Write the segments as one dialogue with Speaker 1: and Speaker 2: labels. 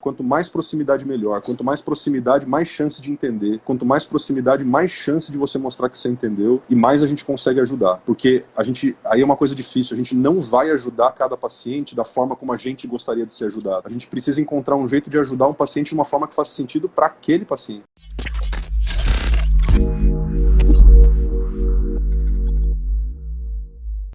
Speaker 1: Quanto mais proximidade, melhor. Quanto mais proximidade, mais chance de entender. Quanto mais proximidade, mais chance de você mostrar que você entendeu e mais a gente consegue ajudar. Porque aí é uma coisa difícil, a gente não vai ajudar cada paciente da forma como a gente gostaria de ser ajudado. A gente precisa encontrar um jeito de ajudar um paciente de uma forma que faça sentido para aquele paciente.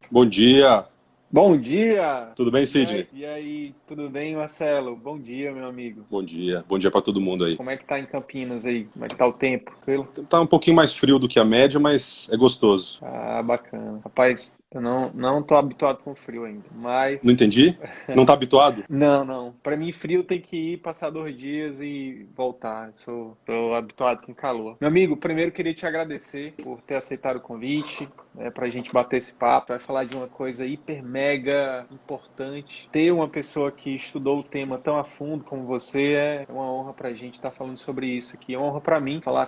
Speaker 1: Bom dia!
Speaker 2: Bom dia!
Speaker 1: Tudo bem, Sidney?
Speaker 2: E aí, tudo bem, Marcelo? Bom dia, meu amigo.
Speaker 1: Bom dia para todo mundo aí.
Speaker 2: Como é que tá em Campinas aí? Como é que tá o tempo? Tranquilo?
Speaker 1: Tá um pouquinho mais frio do que a média, mas é gostoso.
Speaker 2: Ah, bacana. Rapaz, eu não tô habituado com frio ainda, mas...
Speaker 1: Não entendi? Não tá habituado?
Speaker 2: Não. Pra mim, frio tem que ir, passar 2 dias e voltar. Tô habituado com calor. Meu amigo, primeiro queria te agradecer por ter aceitado o convite, pra gente bater esse papo. Vai falar de uma coisa hiper mega importante. Ter uma pessoa que estudou o tema tão a fundo como você é uma honra pra gente estar falando sobre isso aqui. É uma honra pra mim falar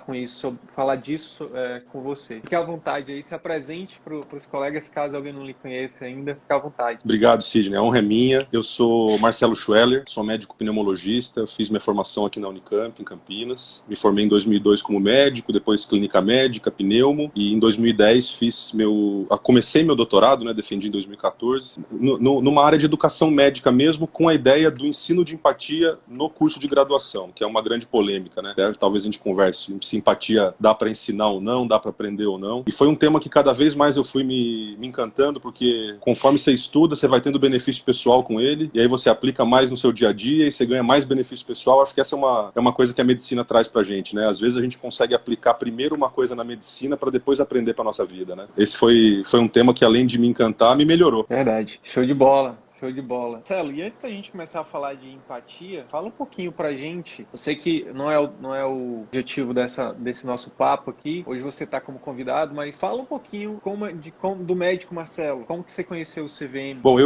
Speaker 2: disso com você. Fique à vontade aí, se apresente pros colegas, caso alguém não lhe conheça ainda, fique à vontade.
Speaker 1: Obrigado, Sidney. A honra é minha. Eu sou Marcelo Schweller, sou médico pneumologista, fiz minha formação aqui na Unicamp, em Campinas. Me formei em 2002 como médico, depois clínica médica, pneumo, e em 2010 comecei meu doutorado, defendi em 2014, numa área de educação médica mesmo, com a ideia do ensino de empatia no curso de graduação, que é uma grande polêmica, Talvez a gente converse se empatia dá para ensinar ou não, dá para aprender ou não. E foi um tema que cada vez mais eu fui me encantando, porque conforme você estuda, você vai tendo benefício pessoal com ele, e aí você aplica mais no seu dia a dia e você ganha mais benefício pessoal. Acho que essa é uma coisa que a medicina traz pra gente, Às vezes a gente consegue aplicar primeiro uma coisa na medicina para depois aprender pra nossa vida, Esse foi um tema que, além de me encantar, me melhorou.
Speaker 2: Verdade. Show de bola. Show de bola. Marcelo, e antes da gente começar a falar de empatia, fala um pouquinho pra gente. Eu sei que não é o objetivo desse nosso papo aqui. Hoje você está como convidado, mas fala um pouquinho do médico Marcelo. Como que você conheceu o CVM?
Speaker 1: Bom,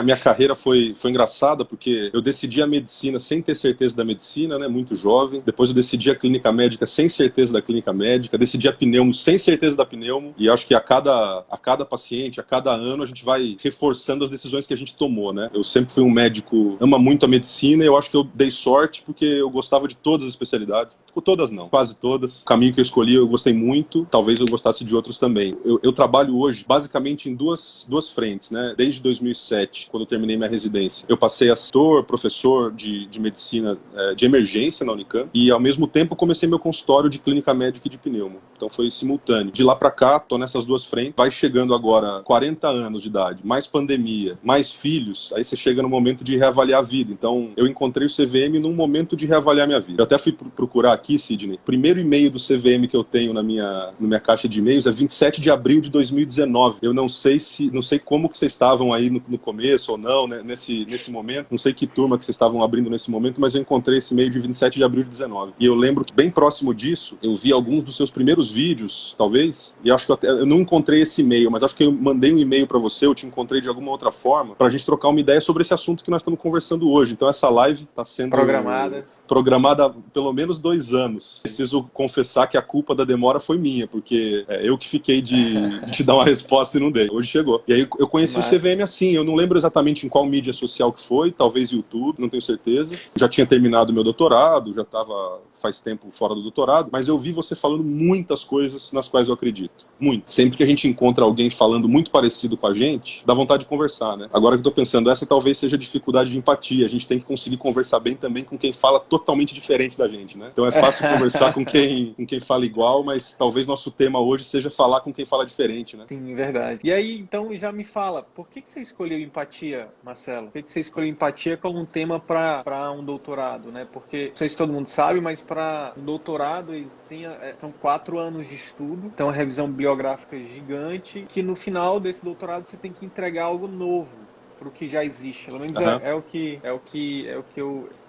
Speaker 1: minha carreira foi engraçada, porque eu decidi a medicina sem ter certeza da medicina, muito jovem. Depois eu decidi a clínica médica sem certeza da clínica médica. Decidi a pneumo sem certeza da pneumo. E acho que a cada paciente, a cada ano, a gente vai reforçando as decisões que a gente tomou, Eu sempre fui um médico, ama muito a medicina, e eu acho que eu dei sorte porque eu gostava de todas as especialidades. Todas não, quase todas. O caminho que eu escolhi eu gostei muito, talvez eu gostasse de outros também. Eu trabalho hoje basicamente em duas frentes, Desde 2007, quando eu terminei minha residência. Eu passei a ser professor de medicina de emergência na Unicamp, e ao mesmo tempo comecei meu consultório de clínica médica e de pneumo. Então foi simultâneo. De lá pra cá, tô nessas duas frentes. Vai chegando agora 40 anos de idade, mais pandemia, mais filhos, aí você chega no momento de reavaliar a vida. Então, eu encontrei o CVM num momento de reavaliar minha vida. Eu até fui procurar aqui, Sidney. O primeiro e-mail do CVM que eu tenho na minha caixa de e-mails é 27 de abril de 2019. Eu não sei como que vocês estavam aí no começo ou não, nesse momento. Não sei que turma que vocês estavam abrindo nesse momento, mas eu encontrei esse e-mail de 27 de abril de 19. E eu lembro que bem próximo disso, eu vi alguns dos seus primeiros vídeos, talvez, e acho que eu não encontrei esse e-mail, mas acho que eu mandei um e-mail para você, eu te encontrei de alguma outra forma, para a gente trocar uma ideia sobre esse assunto que nós estamos conversando hoje. Então essa live está sendo programada há pelo menos 2 anos. Preciso confessar que a culpa da demora foi minha, porque eu que fiquei de te dar uma resposta e não dei. Hoje chegou. E aí eu conheci o CVM assim, eu não lembro exatamente em qual mídia social que foi, talvez YouTube, não tenho certeza. Já tinha terminado meu doutorado, já estava faz tempo fora do doutorado, mas eu vi você falando muitas coisas nas quais eu acredito. Muito. Sempre que a gente encontra alguém falando muito parecido com a gente, dá vontade de conversar, Agora que eu tô pensando, essa talvez seja a dificuldade de empatia. A gente tem que conseguir conversar bem também com quem fala totalmente diferente da gente, Então é fácil conversar com quem fala igual, mas talvez nosso tema hoje seja falar com quem fala diferente,
Speaker 2: Sim, verdade. E aí, então, já me fala, por que você escolheu empatia, Marcelo? Por que você escolheu empatia como um tema para um doutorado, Porque, não sei se todo mundo sabe, mas para um doutorado são 4 anos de estudo, então uma revisão bibliográfica gigante, que no final desse doutorado você tem que entregar algo novo para o que já existe. Pelo menos é o que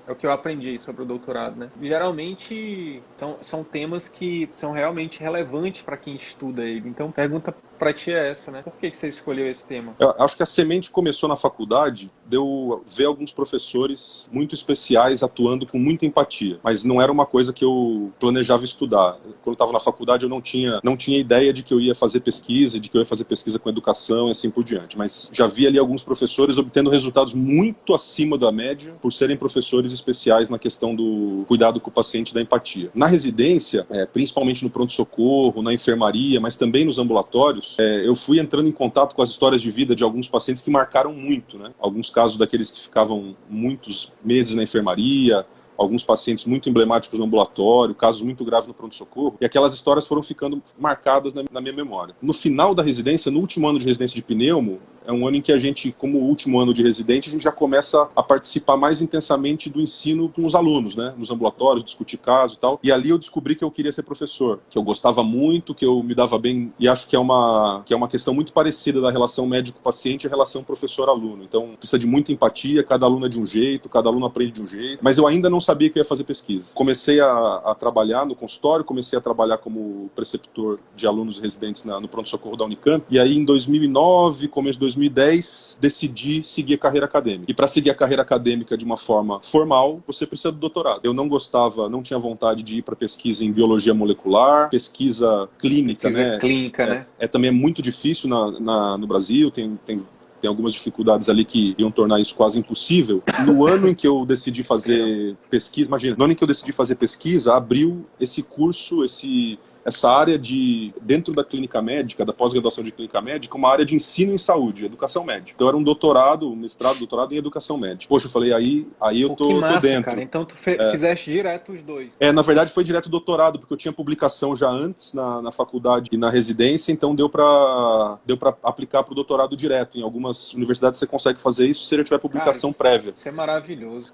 Speaker 2: É o que eu aprendi sobre o doutorado, né? Geralmente são temas que são realmente relevantes para quem estuda ele. Então, a pergunta para ti é essa, né? Por que você escolheu esse tema?
Speaker 1: Eu acho que a semente começou na faculdade, de eu ver alguns professores muito especiais atuando com muita empatia, mas não era uma coisa que eu planejava estudar. Quando eu estava na faculdade, eu não tinha ideia de que eu ia fazer pesquisa, de que eu ia fazer pesquisa com educação e assim por diante, mas já vi ali alguns professores obtendo resultados muito acima da média por serem professores especiais na questão do cuidado com o paciente, da empatia. Na residência, principalmente no pronto-socorro, na enfermaria, mas também nos ambulatórios, eu fui entrando em contato com as histórias de vida de alguns pacientes que marcaram muito, né? Alguns casos daqueles que ficavam muitos meses na enfermaria, alguns pacientes muito emblemáticos no ambulatório, casos muito graves no pronto-socorro, e aquelas histórias foram ficando marcadas na minha memória. No final da residência, no último ano de residência de pneumo, é um ano em que a gente, como último ano de residente, a gente já começa a participar mais intensamente do ensino com os alunos, né? Nos ambulatórios, discutir casos e tal. E ali eu descobri que eu queria ser professor, que eu gostava muito, que eu me dava bem, e acho que é uma questão muito parecida da relação médico-paciente e a relação professor-aluno. Então, precisa de muita empatia, cada aluno é de um jeito, cada aluno aprende de um jeito, mas eu ainda não sabia que eu ia fazer pesquisa. Comecei a trabalhar no consultório, comecei a trabalhar como preceptor de alunos residentes no pronto-socorro da Unicamp, e aí em 2009, começo de 2010, decidi seguir a carreira acadêmica. E para seguir a carreira acadêmica de uma forma formal, você precisa do doutorado. Eu não tinha vontade de ir para pesquisa em biologia molecular, pesquisa clínica,
Speaker 2: Pesquisa
Speaker 1: né?
Speaker 2: clínica, né?
Speaker 1: Também é muito difícil no Brasil, tem algumas dificuldades ali que iam tornar isso quase impossível. No ano em que eu decidi fazer pesquisa, imagina, no ano em que eu decidi fazer pesquisa, abriu esse curso, essa área dentro da clínica médica, da pós-graduação de clínica médica, uma área de ensino em saúde, educação médica. Então era um mestrado, doutorado em educação médica. Poxa, eu falei, aí eu tô dentro.
Speaker 2: Cara. Então tu fizeste direto os dois.
Speaker 1: Na verdade foi direto doutorado, porque eu tinha publicação já antes na faculdade e na residência, então deu para aplicar para o doutorado direto. Em algumas universidades você consegue fazer isso se você tiver publicação prévia.
Speaker 2: Isso é maravilhoso,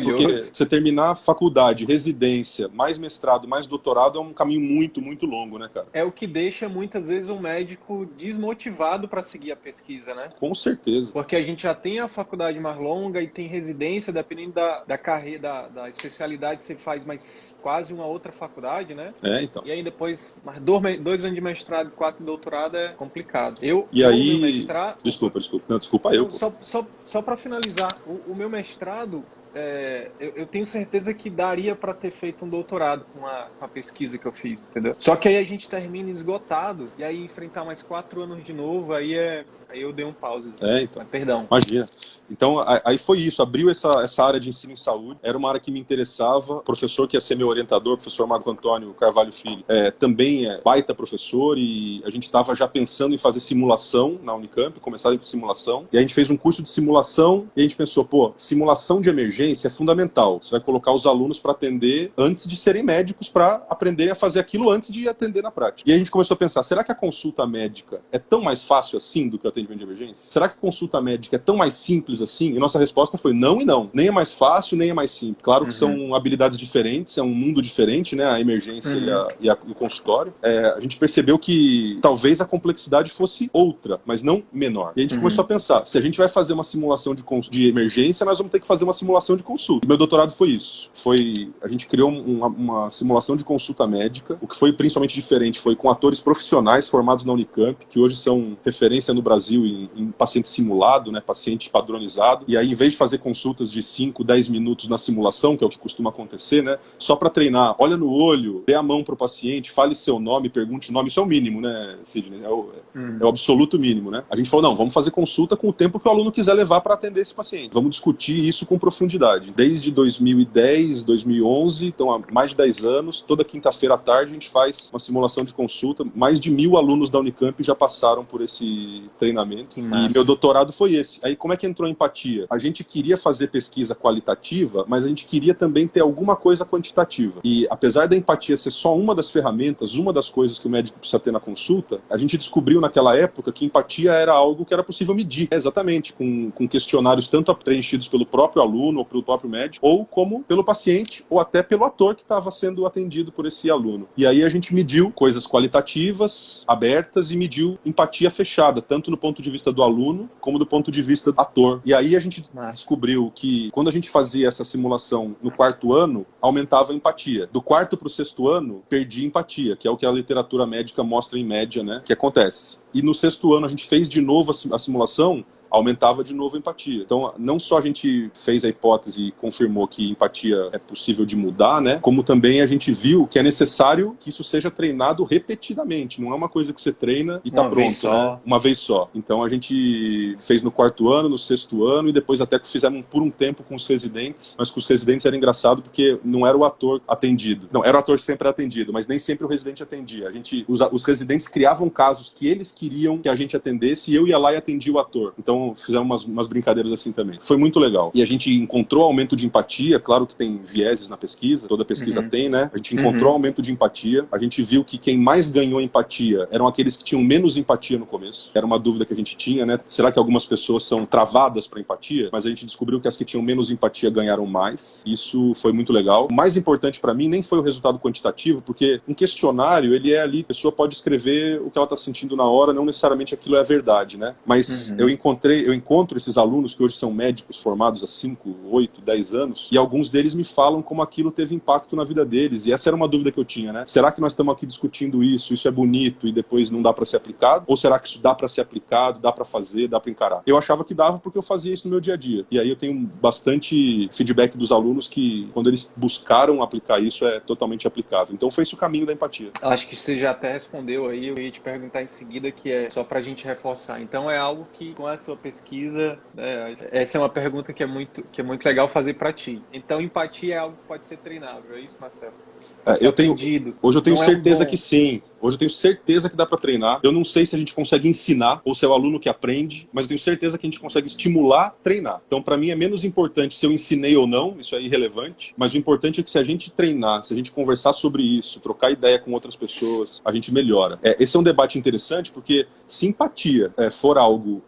Speaker 1: Porque você terminar faculdade, residência, mais mestrado, mais doutorado é um caminho muito, muito longo, né, cara?
Speaker 2: É o que deixa muitas vezes o médico desmotivado para seguir a pesquisa, né?
Speaker 1: Com certeza.
Speaker 2: Porque a gente já tem a faculdade mais longa e tem residência, dependendo da carreira, da especialidade, você faz mais quase uma outra faculdade, né?
Speaker 1: Então.
Speaker 2: E aí depois, mais 2 anos de mestrado e 4 de doutorado é complicado.
Speaker 1: Meu mestrado... Desculpa. Não, desculpa eu.
Speaker 2: Só para finalizar, o meu mestrado, eu tenho certeza que daria para ter feito um doutorado com a pesquisa que eu fiz, entendeu? Só que aí a gente termina esgotado, e aí enfrentar mais 4 anos de novo, aí eu dei um pause.
Speaker 1: Então.
Speaker 2: Perdão.
Speaker 1: Imagina. Então, aí foi isso. Abriu essa área de ensino em saúde. Era uma área que me interessava. O professor que ia ser meu orientador, o professor Marco Antônio Carvalho Filho, também é baita professor, e a gente estava já pensando em fazer simulação na Unicamp, começar a ir para simulação. E a gente fez um curso de simulação, e a gente pensou, simulação de emergência é fundamental. Você vai colocar os alunos para atender antes de serem médicos, para aprenderem a fazer aquilo antes de atender na prática. E a gente começou a pensar, será que a consulta médica é tão mais fácil assim do que o atendimento de emergência? Será que a consulta médica é tão mais simples assim? E nossa resposta foi não e não. Nem é mais fácil, nem é mais simples. Claro que são habilidades diferentes, é um mundo diferente, né? A emergência e o consultório. A gente percebeu que talvez a complexidade fosse outra, mas não menor. E a gente começou a pensar, se a gente vai fazer uma simulação de emergência, nós vamos ter que fazer uma simulação de consulta. E meu doutorado foi isso. A gente criou uma simulação de consulta médica. O que foi principalmente diferente foi com atores profissionais formados na Unicamp, que hoje são referência no Brasil em paciente simulado, né? Paciente padronizado. E aí, em vez de fazer consultas de 5, 10 minutos na simulação, que é o que costuma acontecer, né? Só para treinar, olha no olho, dê a mão pro paciente, fale seu nome, pergunte o nome. Isso é o mínimo, né, Sidney? É o absoluto mínimo, né? A gente falou, não, vamos fazer consulta com o tempo que o aluno quiser levar para atender esse paciente. Vamos discutir isso com profundidade. Desde 2010, 2011, então há mais de 10 anos, toda quinta-feira à tarde a gente faz uma simulação de consulta. Mais de 1.000 alunos da Unicamp já passaram por esse treinamento. E meu doutorado foi esse. Aí como é que entrou a empatia? A gente queria fazer pesquisa qualitativa, mas a gente queria também ter alguma coisa quantitativa. E apesar da empatia ser só uma das ferramentas, uma das coisas que o médico precisa ter na consulta, a gente descobriu naquela época que empatia era algo que era possível medir. Exatamente, com questionários tanto preenchidos pelo próprio aluno ou pelo próprio médico, ou como pelo paciente, ou até pelo ator que estava sendo atendido por esse aluno. E aí a gente mediu coisas qualitativas, abertas, e mediu empatia fechada, tanto no ponto de vista do aluno, como do ponto de vista do ator. E aí a gente descobriu que quando a gente fazia essa simulação no quarto ano, aumentava a empatia. Do quarto para o sexto ano, perdia empatia, que é o que a literatura médica mostra em média, né, que acontece. E no sexto ano a gente fez de novo a simulação, aumentava de novo a empatia. Então, não só a gente fez a hipótese e confirmou que empatia é possível de mudar, né? Como também a gente viu que é necessário que isso seja treinado repetidamente. Não é uma coisa que você treina e tá pronto, né? Uma vez só. Então, a gente fez no quarto ano, no sexto ano, e depois até que fizemos por um tempo com os residentes. Mas com os residentes era engraçado porque não era o ator atendido. Não, era o ator sempre atendido, mas nem sempre o residente atendia. Os residentes criavam casos que eles queriam que a gente atendesse, e eu ia lá e atendia o ator. Então, fizemos umas brincadeiras assim também. Foi muito legal. E a gente encontrou aumento de empatia, claro que tem vieses na pesquisa, toda pesquisa tem, né? A gente encontrou aumento de empatia, a gente viu que quem mais ganhou empatia eram aqueles que tinham menos empatia no começo. Era uma dúvida que a gente tinha, né? Será que algumas pessoas são travadas para empatia? Mas a gente descobriu que as que tinham menos empatia ganharam mais. Isso foi muito legal. O mais importante para mim nem foi o resultado quantitativo, porque um questionário, ele é ali, a pessoa pode escrever o que ela está sentindo na hora, não necessariamente aquilo é a verdade, né? Mas eu encontro esses alunos que hoje são médicos formados há 5, 8, 10 anos, e alguns deles me falam como aquilo teve impacto na vida deles. E essa era uma dúvida que eu tinha, né? Será que nós estamos aqui discutindo isso é bonito e depois não dá para ser aplicado? Ou será que isso dá para ser aplicado, dá para fazer, dá para encarar? Eu achava que dava porque eu fazia isso no meu dia a dia. E aí eu tenho bastante feedback dos alunos que, quando eles buscaram aplicar isso, é totalmente aplicável. Então foi esse o caminho da empatia.
Speaker 2: Acho que você já até respondeu aí, eu ia te perguntar em seguida, que é só para a gente reforçar. Então é algo que, com a sua pesquisa, essa é uma pergunta que é muito legal fazer para ti. Então, empatia é algo que pode ser treinável, é isso, Marcelo?
Speaker 1: Hoje eu tenho certeza que sim. Hoje eu tenho certeza que dá para treinar. Eu não sei se a gente consegue ensinar ou se é o aluno que aprende, mas eu tenho certeza que a gente consegue estimular, treinar. Então, para mim, é menos importante se eu ensinei ou não, isso é irrelevante, mas o importante é que se a gente treinar, se a gente conversar sobre isso, trocar ideia com outras pessoas, a gente melhora. Esse é um debate interessante, porque se empatia for algo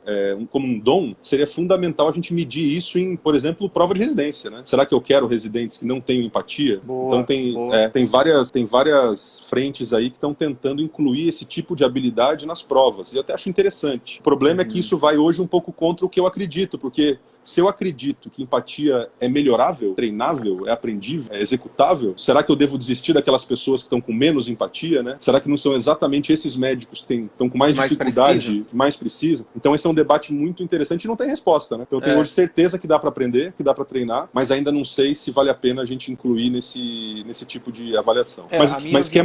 Speaker 1: como um dom, seria fundamental a gente medir isso em, por exemplo, prova de residência, né? Será que eu quero residentes que não tenham empatia?
Speaker 2: Boa,
Speaker 1: então tem várias frentes aí que estão tentando incluir esse tipo de habilidade nas provas. E eu até acho interessante. O problema é que isso vai hoje um pouco contra o que eu acredito, porque se eu acredito que empatia é melhorável, treinável, é aprendível, é executável, será que eu devo desistir daquelas pessoas que estão com menos empatia, né? Será que não são exatamente esses médicos que estão com mais dificuldade, mais precisam? Então esse é um debate muito interessante e não tem resposta, né? Então eu tenho hoje certeza que dá para aprender, que dá para treinar, mas ainda não sei se vale a pena a gente incluir nesse tipo de avaliação. Mas que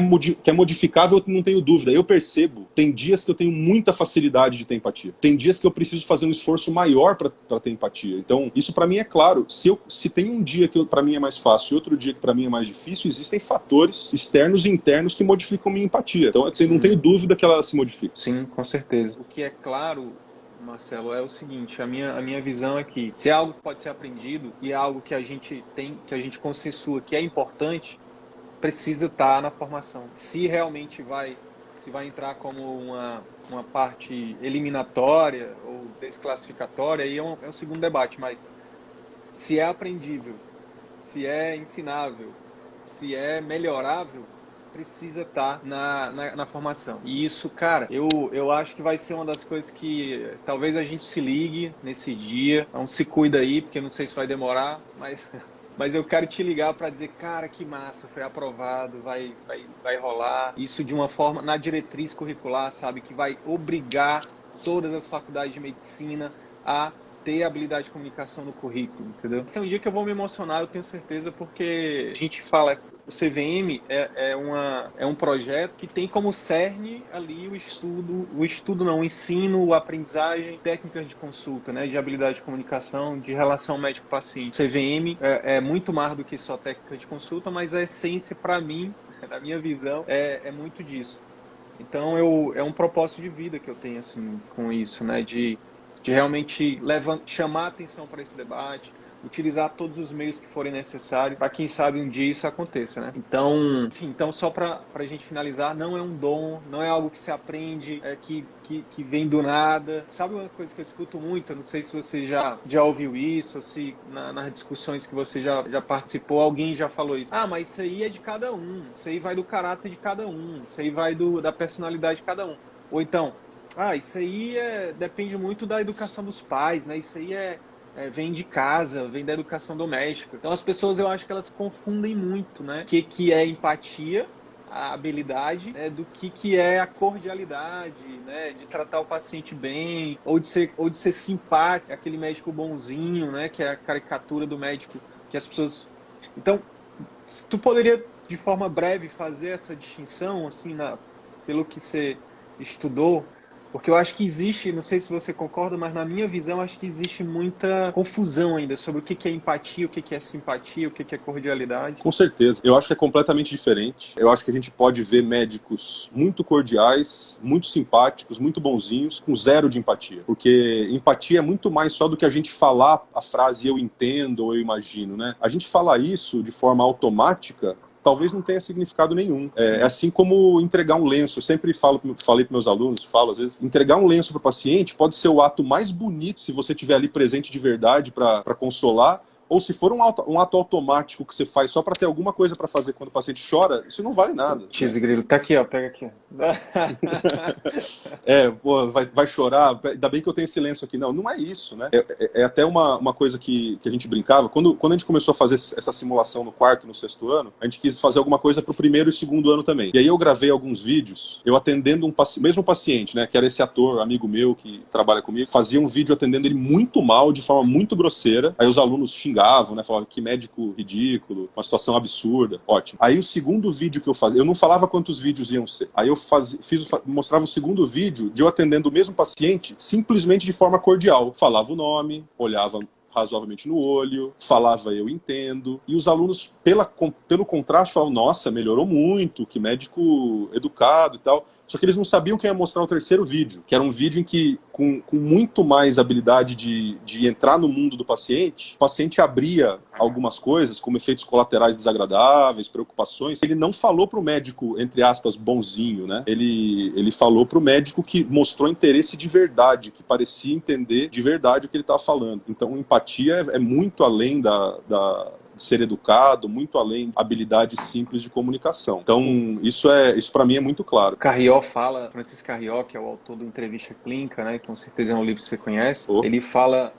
Speaker 1: é modificável, eu não tenho dúvida. Eu percebo, tem dias que eu tenho muita facilidade de ter empatia. Tem dias que eu preciso fazer um esforço maior para ter empatia. Então, isso para mim é claro. Se tem um dia que para mim é mais fácil e outro dia que para mim é mais difícil, existem fatores externos e internos que modificam minha empatia. Então, eu não tenho dúvida que ela se modifica.
Speaker 2: Sim, com certeza. O que é claro, Marcelo, é o seguinte, a minha visão é que se é algo que pode ser aprendido e é algo que a gente consensua que é importante, precisa estar na formação. Se realmente vai entrar como uma parte eliminatória ou desclassificatória, aí é um segundo debate, mas se é aprendível, se é ensinável, se é melhorável, precisa estar na formação. E isso, cara, eu acho que vai ser uma das coisas que talvez a gente se ligue nesse dia. Então se cuida aí, porque não sei se vai demorar, mas eu quero te ligar para dizer, cara, que massa, foi aprovado, vai rolar. Isso de uma forma, na diretriz curricular, sabe, que vai obrigar todas as faculdades de medicina a ter habilidade de comunicação no currículo, entendeu? Esse é um dia que eu vou me emocionar, eu tenho certeza, porque a gente fala, o CVM é um projeto que tem como cerne ali o ensino, a aprendizagem, técnicas de consulta, né, de habilidade de comunicação, de relação médico-paciente. CVM é muito mais do que só técnica de consulta, mas a essência, para mim, na minha visão, é muito disso. Então, é um propósito de vida que eu tenho, assim, com isso, né, de realmente chamar a atenção para esse debate, utilizar todos os meios que forem necessários para, quem sabe, um dia isso aconteça, né? Então, enfim, então só para a gente finalizar, não é um dom, não é algo que se aprende, que vem do nada. Sabe uma coisa que eu escuto muito? Eu não sei se você já ouviu isso, ou se nas discussões que você já participou, alguém já falou isso. Ah, mas isso aí é de cada um, isso aí vai do caráter de cada um, isso aí vai da personalidade de cada um. Ou então, isso aí depende muito da educação dos pais, né? Isso aí vem de casa, vem da educação doméstica. Então as pessoas, eu acho que elas confundem muito, né? O que é empatia, a habilidade, né, do que é a cordialidade, né, de tratar o paciente bem, ou de ser simpático, aquele médico bonzinho, né, que é a caricatura do médico que as pessoas... Então, tu poderia, de forma breve, fazer essa distinção, assim, pelo que você estudou? Porque eu acho que existe, não sei se você concorda, mas na minha visão, acho que existe muita confusão ainda sobre o que é empatia, o que é simpatia, o que é cordialidade.
Speaker 1: Com certeza. Eu acho que é completamente diferente. Eu acho que a gente pode ver médicos muito cordiais, muito simpáticos, muito bonzinhos, com zero de empatia. Porque empatia é muito mais só do que a gente falar a frase eu entendo ou eu imagino, né? A gente fala isso de forma automática, talvez não tenha significado nenhum. É assim como entregar um lenço. Eu sempre falei para meus alunos, às vezes, entregar um lenço para o paciente pode ser o ato mais bonito se você estiver ali presente de verdade para consolar, ou se for um ato automático que você faz só para ter alguma coisa para fazer quando o paciente chora, isso não vale nada.
Speaker 2: Grilo, tá aqui, ó, pega aqui.
Speaker 1: Vai chorar, ainda bem que eu tenho esse lenço aqui. Não é isso, né? É até uma coisa que a gente brincava. Quando a gente começou a fazer essa simulação no quarto, no 6º ano, a gente quis fazer alguma coisa pro 1º e 2º ano também. E aí eu gravei alguns vídeos, eu atendendo mesmo paciente, né, que era esse ator, amigo meu, que trabalha comigo, fazia um vídeo atendendo ele muito mal, de forma muito grosseira. Aí os alunos xingavam, né? Falavam que médico ridículo, uma situação absurda. Ótimo. Aí o segundo vídeo que eu fazia, eu não falava quantos vídeos iam ser. Aí eu mostrava o segundo vídeo de eu atendendo o mesmo paciente, simplesmente de forma cordial. Falava o nome, olhava razoavelmente no olho, falava eu entendo, e os alunos, pelo contraste, falavam, nossa, melhorou muito, que médico educado e tal. Só que eles não sabiam que eu ia mostrar o 3º vídeo, que era um vídeo em que, com muito mais habilidade de entrar no mundo do paciente, o paciente abria algumas coisas, como efeitos colaterais desagradáveis, preocupações. Ele não falou para o médico, entre aspas, bonzinho, né? Ele falou para o médico que mostrou interesse de verdade, que parecia entender de verdade o que ele estava falando. Então, empatia é muito além de ser educado, muito além da habilidade simples de comunicação. Então, isso para mim é muito claro.
Speaker 2: Francisco Carrió, que é o autor do Entrevista Clínica, né, com certeza é um livro que você conhece, ele fala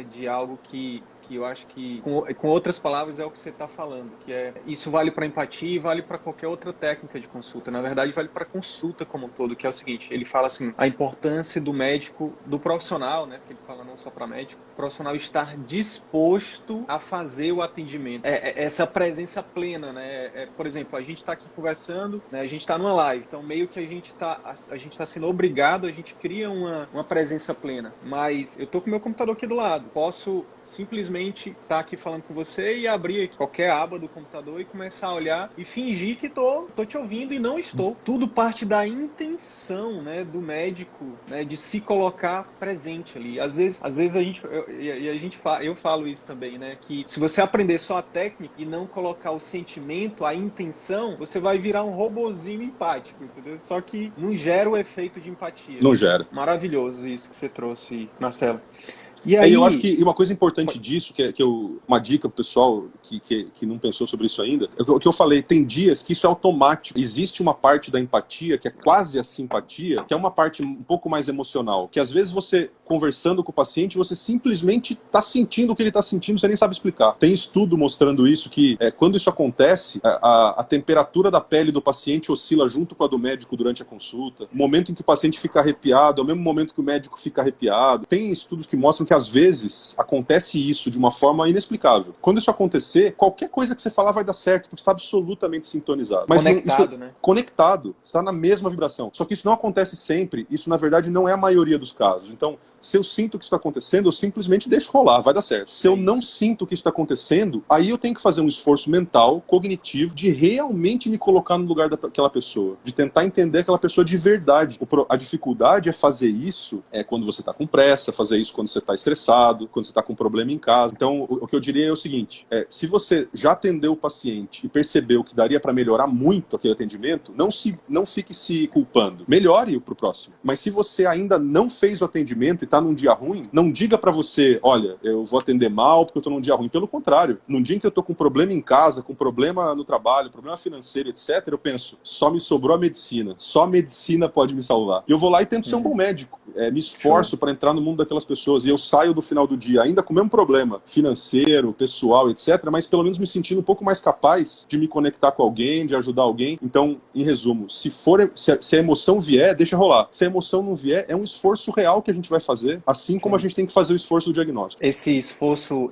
Speaker 2: de algo que eu acho que, com outras palavras, é o que você está falando, que isso vale para empatia e vale para qualquer outra técnica de consulta. Na verdade, vale para consulta como um todo, que é o seguinte, ele fala assim, a importância do médico, do profissional, né, porque ele fala não só para médico, o profissional estar disposto a fazer o atendimento. Essa presença plena, né, por exemplo, a gente está aqui conversando, né, a gente está numa live, então meio que a gente está sendo obrigado, a gente cria uma presença plena, mas eu estou com o meu computador aqui do lado, posso simplesmente estar aqui falando com você e abrir qualquer aba do computador e começar a olhar e fingir que tô te ouvindo e não estou. Tudo parte da intenção, né, do médico, né, de se colocar presente ali. Às vezes eu falo isso também, né, que se você aprender só a técnica e não colocar o sentimento, a intenção, você vai virar um robozinho empático, entendeu? Só que não gera o efeito de empatia.
Speaker 1: Não gera.
Speaker 2: Maravilhoso isso que você trouxe, Marcelo. E aí...
Speaker 1: Eu acho que uma coisa importante disso, uma dica pro pessoal que não pensou sobre isso ainda, é o que eu falei, tem dias que isso é automático. Existe uma parte da empatia, que é quase a simpatia, que é uma parte um pouco mais emocional, que às vezes você, conversando com o paciente, você simplesmente está sentindo o que ele está sentindo, você nem sabe explicar. Tem estudo mostrando isso, que quando isso acontece, a temperatura da pele do paciente oscila junto com a do médico durante a consulta. O momento em que o paciente fica arrepiado é o mesmo momento que o médico fica arrepiado. Tem estudos que mostram que às vezes acontece isso de uma forma inexplicável. Quando isso acontecer, qualquer coisa que você falar vai dar certo, porque está absolutamente sintonizado. Mas
Speaker 2: conectado, né?
Speaker 1: Conectado, está na mesma vibração. Só que isso não acontece sempre, isso na verdade não é a maioria dos casos. Então, Se eu sinto que isso está acontecendo, eu simplesmente deixo rolar, vai dar certo. Se eu não sinto que isso está acontecendo, aí eu tenho que fazer um esforço mental, cognitivo, de realmente me colocar no lugar daquela pessoa, de tentar entender aquela pessoa de verdade. A dificuldade é fazer isso quando você está com pressa, fazer isso quando você está estressado, quando você está com um problema em casa. Então, o que eu diria é o seguinte, se você já atendeu o paciente e percebeu que daria para melhorar muito aquele atendimento, não fique se culpando. Melhore para o próximo. Mas se você ainda não fez o atendimento e está num dia ruim, não diga para você, olha, eu vou atender mal porque eu estou num dia ruim. Pelo contrário, num dia em que eu estou com problema em casa, com problema no trabalho, problema financeiro, etc., eu penso, só me sobrou a medicina. Só a medicina pode me salvar. E eu vou lá e tento ser um bom médico. Me esforço para entrar no mundo daquelas pessoas. E eu saio do final do dia ainda com o mesmo problema financeiro, pessoal, etc., mas pelo menos me sentindo um pouco mais capaz de me conectar com alguém, de ajudar alguém. Então, em resumo, se a emoção vier, deixa rolar. Se a emoção não vier, é um esforço real que a gente vai fazer, assim como a gente tem que fazer o esforço do diagnóstico.
Speaker 2: Esse esforço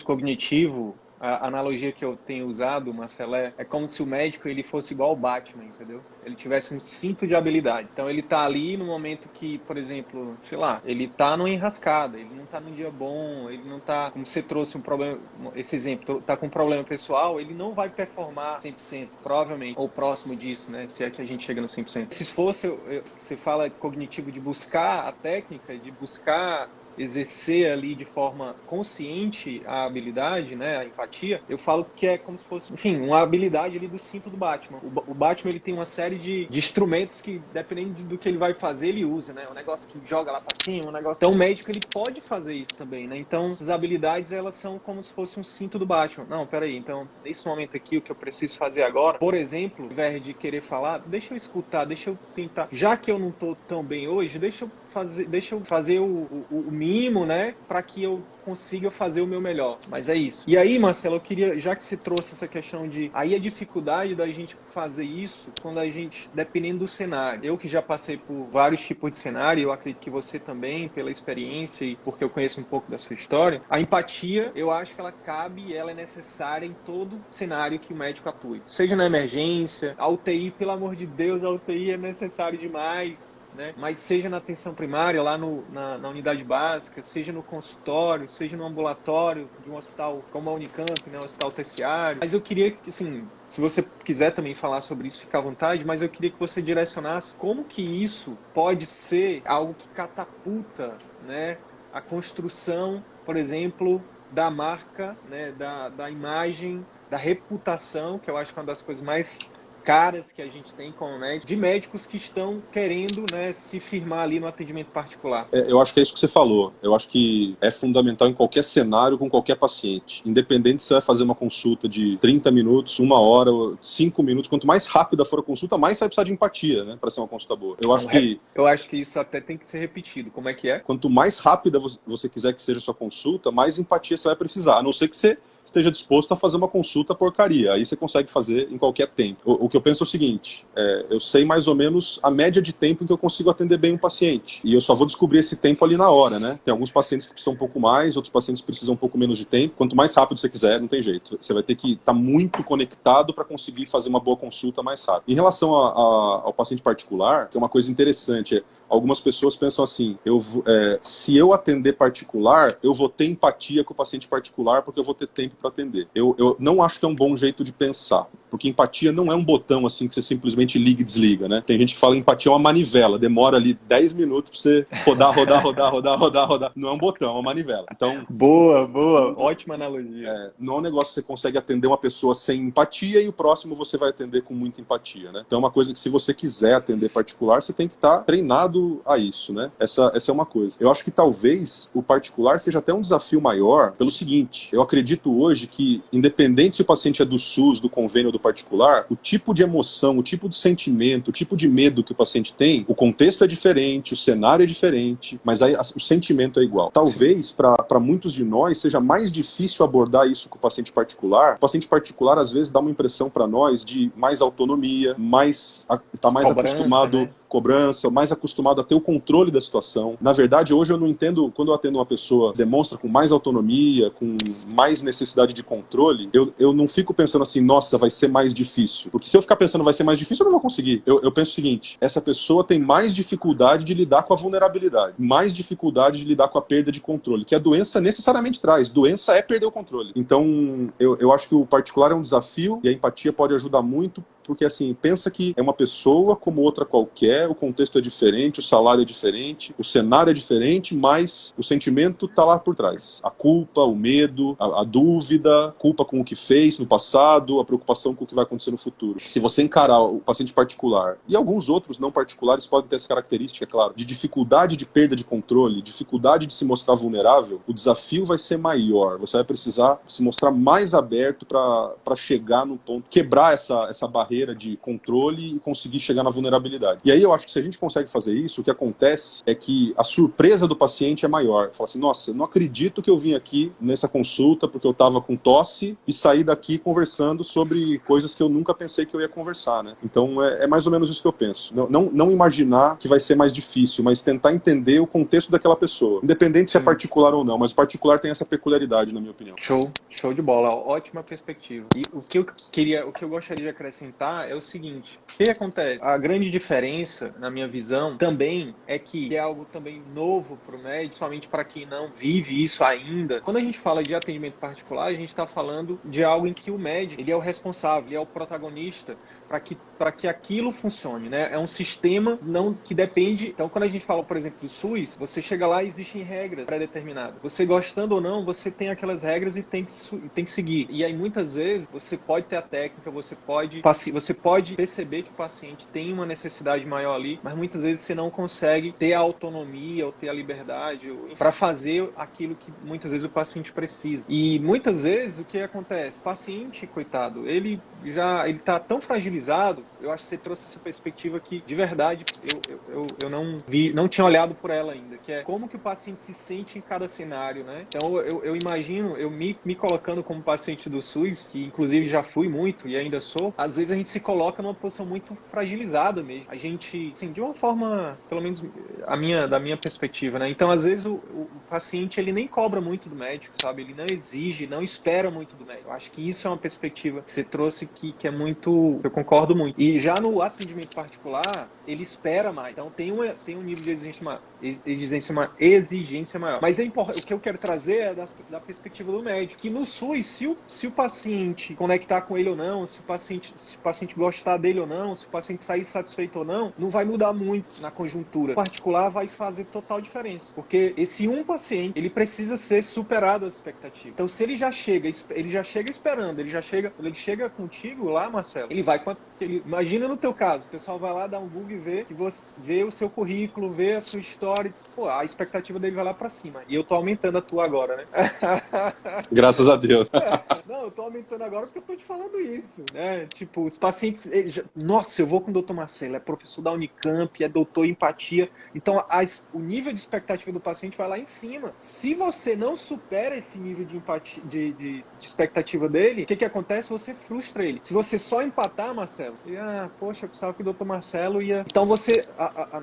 Speaker 2: cognitivo, a analogia que eu tenho usado, Marcelo, é como se o médico ele fosse igual ao Batman, entendeu? Ele tivesse um cinto de habilidade. Então ele tá ali no momento que, por exemplo, sei lá, ele tá numa enrascada, ele não tá num dia bom, ele não tá, como você trouxe um problema, esse exemplo, tá com um problema pessoal, ele não vai performar 100%, provavelmente, ou próximo disso, né? Se é que a gente chega no 100%. Esse esforço, você fala cognitivo de buscar a técnica, de buscar exercer ali de forma consciente a habilidade, né, a empatia, eu falo que é como se fosse, enfim, uma habilidade ali do cinto do Batman. O Batman, ele tem uma série de instrumentos que, dependendo do que ele vai fazer, ele usa, né, um negócio que joga lá pra cima, um negócio... Então o médico, ele pode fazer isso também, né, então essas habilidades, elas são como se fosse um cinto do Batman. Não, peraí, então, nesse momento aqui, o que eu preciso fazer agora, por exemplo, ao invés de querer falar, deixa eu escutar, deixa eu tentar, já que eu não tô tão bem hoje, deixa eu fazer o mínimo, né, para que eu consiga fazer o meu melhor. Mas é isso. E aí, Marcelo, eu queria, já que você trouxe essa questão de... Aí a dificuldade da gente fazer isso quando a gente... Dependendo do cenário. Eu que já passei por vários tipos de cenário, eu acredito que você também, pela experiência e porque eu conheço um pouco da sua história, a empatia, eu acho que ela cabe e ela é necessária em todo cenário que o médico atue. Seja na emergência, a UTI, pelo amor de Deus, a UTI é necessário demais, né? Mas seja na atenção primária, lá na unidade básica, seja no consultório, seja no ambulatório de um hospital como a Unicamp, né, um hospital terciário. Mas eu queria que, assim, se você quiser também falar sobre isso, fica à vontade, mas eu queria que você direcionasse como que isso pode ser algo que catapulta, né, a construção, por exemplo, da marca, né, da imagem, da reputação, que eu acho que é uma das coisas mais caras que a gente tem como médico, de médicos que estão querendo, né, se firmar ali no atendimento particular.
Speaker 1: Eu acho que é isso que você falou. Eu acho que é fundamental em qualquer cenário, com qualquer paciente. Independente se você vai fazer uma consulta de 30 minutos, 1 hora, 5 minutos, quanto mais rápida for a consulta, mais você vai precisar de empatia, né, para ser uma consulta boa. Eu acho que
Speaker 2: isso até tem que ser repetido. Como é que é?
Speaker 1: Quanto mais rápida você quiser que seja a sua consulta, mais empatia você vai precisar. A não ser que você esteja disposto a fazer uma consulta porcaria. Aí você consegue fazer em qualquer tempo. O que eu penso é o seguinte, eu sei mais ou menos a média de tempo em que eu consigo atender bem um paciente. E eu só vou descobrir esse tempo ali na hora, né? Tem alguns pacientes que precisam um pouco mais, outros pacientes precisam um pouco menos de tempo. Quanto mais rápido você quiser, não tem jeito. Você vai ter que estar muito conectado para conseguir fazer uma boa consulta mais rápido. Em relação ao paciente particular, tem uma coisa interessante. Algumas pessoas pensam assim, se eu atender particular, eu vou ter empatia com o paciente particular porque eu vou ter tempo para atender. Eu não acho que é um bom jeito de pensar, porque empatia não é um botão assim que você simplesmente liga e desliga, né? Tem gente que fala que empatia é uma manivela, demora ali 10 minutos para você rodar. Não é um botão, é uma manivela. Então,
Speaker 2: boa, ótima analogia.
Speaker 1: Não é um negócio que você consegue atender uma pessoa sem empatia e o próximo você vai atender com muita empatia, né? Então é uma coisa que se você quiser atender particular, você tem que estar treinado a isso, né? Essa é uma coisa. Eu acho que talvez o particular seja até um desafio maior pelo seguinte, eu acredito hoje que, independente se o paciente é do SUS, do convênio ou do particular, o tipo de emoção, o tipo de sentimento, o tipo de medo que o paciente tem, o contexto é diferente, o cenário é diferente, mas aí o sentimento é igual. Talvez, para muitos de nós, seja mais difícil abordar isso com o paciente particular. O paciente particular, às vezes, dá uma impressão para nós de mais autonomia, tá mais acostumado, né, cobrança, mais acostumado a ter o controle da situação. Na verdade, hoje eu não entendo, quando eu atendo uma pessoa que demonstra com mais autonomia, com mais necessidade de controle, eu não fico pensando assim, nossa, vai ser mais difícil. Porque se eu ficar pensando vai ser mais difícil, eu não vou conseguir. Eu penso o seguinte, essa pessoa tem mais dificuldade de lidar com a vulnerabilidade, mais dificuldade de lidar com a perda de controle, que a doença necessariamente traz. Doença é perder o controle. Então, eu acho que o particular é um desafio e a empatia pode ajudar muito, porque assim, pensa que é uma pessoa como outra qualquer, o contexto é diferente, o salário é diferente, o cenário é diferente, mas o sentimento está lá por trás. A culpa, o medo, a dúvida, culpa com o que fez no passado, a preocupação com o que vai acontecer no futuro. Se você encarar o paciente particular, e alguns outros não particulares podem ter essa característica, é claro, de dificuldade de perda de controle, dificuldade de se mostrar vulnerável, o desafio vai ser maior. Você vai precisar se mostrar mais aberto para chegar no ponto, quebrar essa barreira de controle e conseguir chegar na vulnerabilidade. E aí eu acho que se a gente consegue fazer isso, o que acontece é que a surpresa do paciente é maior. Fala assim, nossa, eu não acredito que eu vim aqui nessa consulta porque eu estava com tosse e saí daqui conversando sobre coisas que eu nunca pensei que eu ia conversar, né? Então é mais ou menos isso que eu penso. Não imaginar que vai ser mais difícil, mas tentar entender o contexto daquela pessoa. Independente se é particular ou não, mas o particular tem essa peculiaridade, na minha opinião.
Speaker 2: Show de bola. Ótima perspectiva. E o que eu gostaria de acrescentar é o seguinte, o que acontece? A grande diferença, na minha visão, também é que é algo também novo para o médico, principalmente para quem não vive isso ainda. Quando a gente fala de atendimento particular, a gente está falando de algo em que o médico, ele é o responsável, ele é o protagonista para que aquilo funcione, né? É um sistema que depende... Então, quando a gente fala, por exemplo, do SUS, você chega lá e existem regras pré-determinadas. Você gostando ou não, você tem aquelas regras e tem que seguir. E aí, muitas vezes, você pode ter a técnica, você pode perceber que o paciente tem uma necessidade maior ali, mas muitas vezes você não consegue ter a autonomia ou ter a liberdade para fazer aquilo que muitas vezes o paciente precisa. E muitas vezes, o que acontece? O paciente, coitado, ele está tão fragilizado. Eu acho que você trouxe essa perspectiva que, de verdade, eu não tinha olhado por ela ainda, que é como que o paciente se sente em cada cenário, né? Então, eu imagino, eu me colocando como paciente do SUS, que inclusive já fui muito e ainda sou, às vezes a gente se coloca numa posição muito fragilizada mesmo. A gente, assim, de uma forma, pelo menos da minha perspectiva, né? Então, às vezes, o paciente, ele nem cobra muito do médico, sabe? Ele não exige, não espera muito do médico. Eu acho que isso é uma perspectiva que você trouxe que é muito... Eu concordo muito. E já no atendimento particular, ele espera mais. Então, tem um nível de exigência maior. Mas o que eu quero trazer é da perspectiva do médico. Que no SUS, se o paciente conectar com ele ou não, se o paciente gostar dele ou não, se o paciente sair satisfeito ou não vai mudar muito na conjuntura. O particular vai fazer total diferença. Porque esse paciente, ele precisa ser superado as expectativas. Então, se ele já chega esperando, ele chega contigo lá, Marcelo, ele vai com imagina no teu caso, o pessoal vai lá dar um Google e vê o seu currículo, vê a sua história e diz, pô, a expectativa dele vai lá pra cima. E eu tô aumentando a tua agora, né?
Speaker 1: Graças a Deus.
Speaker 2: Não, eu tô aumentando agora porque eu tô te falando isso, né? Tipo, os pacientes... Nossa, eu vou com o Dr. Marcelo, é professor da Unicamp, é doutor em empatia. Então, o nível de expectativa do paciente vai lá em cima. Se você não supera esse nível de empatia, de expectativa dele, o que acontece? Você frustra ele. Se você só empatar, Marcelo, poxa, eu precisava que o Dr. Marcelo ia... Então,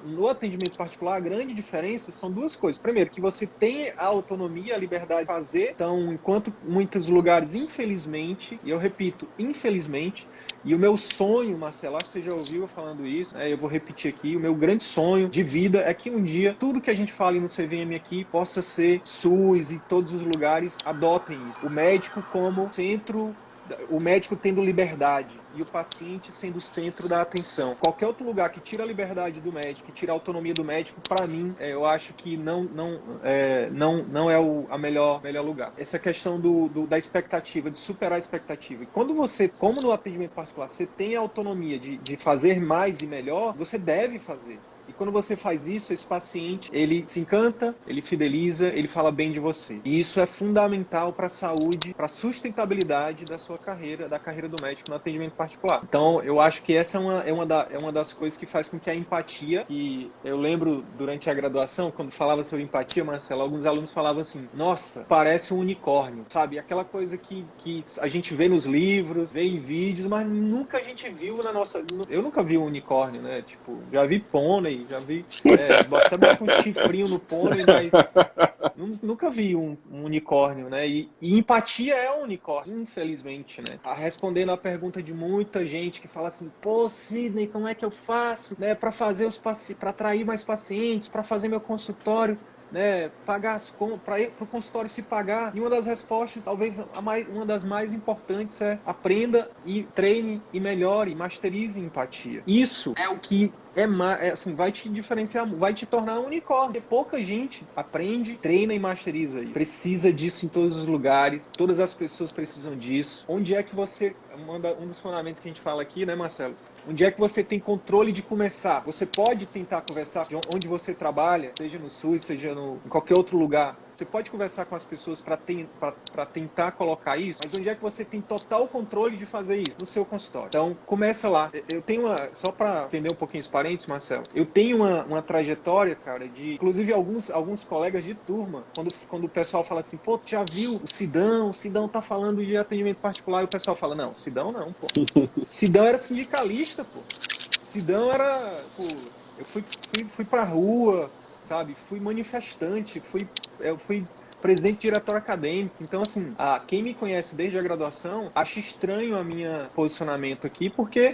Speaker 2: no atendimento particular, a grande diferença são duas coisas. Primeiro, que você tem a autonomia, a liberdade de fazer. Então, enquanto muitos lugares, infelizmente, e eu repito, infelizmente, e o meu sonho, Marcelo, acho que você já ouviu eu falando isso, né? Eu vou repetir aqui, o meu grande sonho de vida é que um dia, tudo que a gente fala no CVM aqui possa ser SUS e todos os lugares adotem isso. O médico como centro, o médico tendo liberdade e o paciente sendo o centro da atenção. Qualquer outro lugar que tira a liberdade do médico, que tira a autonomia do médico, para mim, eu acho que não é o melhor lugar. Essa questão da expectativa, de superar a expectativa. E quando você, como no atendimento particular, você tem a autonomia de fazer mais e melhor, você deve fazer. E quando você faz isso, esse paciente, ele se encanta, ele fideliza, ele fala bem de você. E isso é fundamental para a saúde, para a sustentabilidade da sua carreira, da carreira do médico no atendimento particular. Então, eu acho que essa é uma das coisas que faz com que a empatia, que eu lembro durante a graduação, quando falava sobre empatia, Marcelo, alguns alunos falavam assim, nossa, parece um unicórnio, sabe? Aquela coisa que a gente vê nos livros, vê em vídeos, mas nunca a gente viu na nossa... Eu nunca vi um unicórnio, né? Tipo, já vi pônei, já vi... até bota um chifrinho no pônei, mas nunca vi um unicórnio, né? E empatia é um unicórnio, infelizmente, né? Respondendo a pergunta de muita gente que fala assim, pô, Sidney, como é que eu faço, né, para fazer para atrair mais pacientes, para fazer meu consultório, né, pagar as contas, para ir para o consultório se pagar? E uma das respostas, talvez uma das mais importantes, é aprenda e treine e melhore, masterize empatia. Isso é o que assim, vai te diferenciar, vai te tornar um unicórnio. Porque pouca gente aprende, treina e masteriza isso. Precisa disso em todos os lugares, todas as pessoas precisam disso. Onde é que você, um dos fundamentos que a gente fala aqui, né, Marcelo? Onde é que você tem controle de começar? Você pode tentar conversar de onde você trabalha, seja no SUS, seja em qualquer outro lugar. Você pode conversar com as pessoas para tentar colocar isso, mas onde é que você tem total controle de fazer isso? No seu consultório. Então, começa lá. Eu tenho só para entender um pouquinho os parênteses, Marcelo, eu tenho uma trajetória, cara, inclusive alguns colegas de turma, quando o pessoal fala assim, pô, tu já viu o Sidão tá falando de atendimento particular, e o pessoal fala, não, Sidão não, pô. Sidão era sindicalista, pô. Sidão era, pô, eu fui pra rua, sabe? Fui manifestante, eu fui presidente de diretório acadêmico. Então, assim, quem me conhece desde a graduação acha estranho a minha posicionamento aqui, porque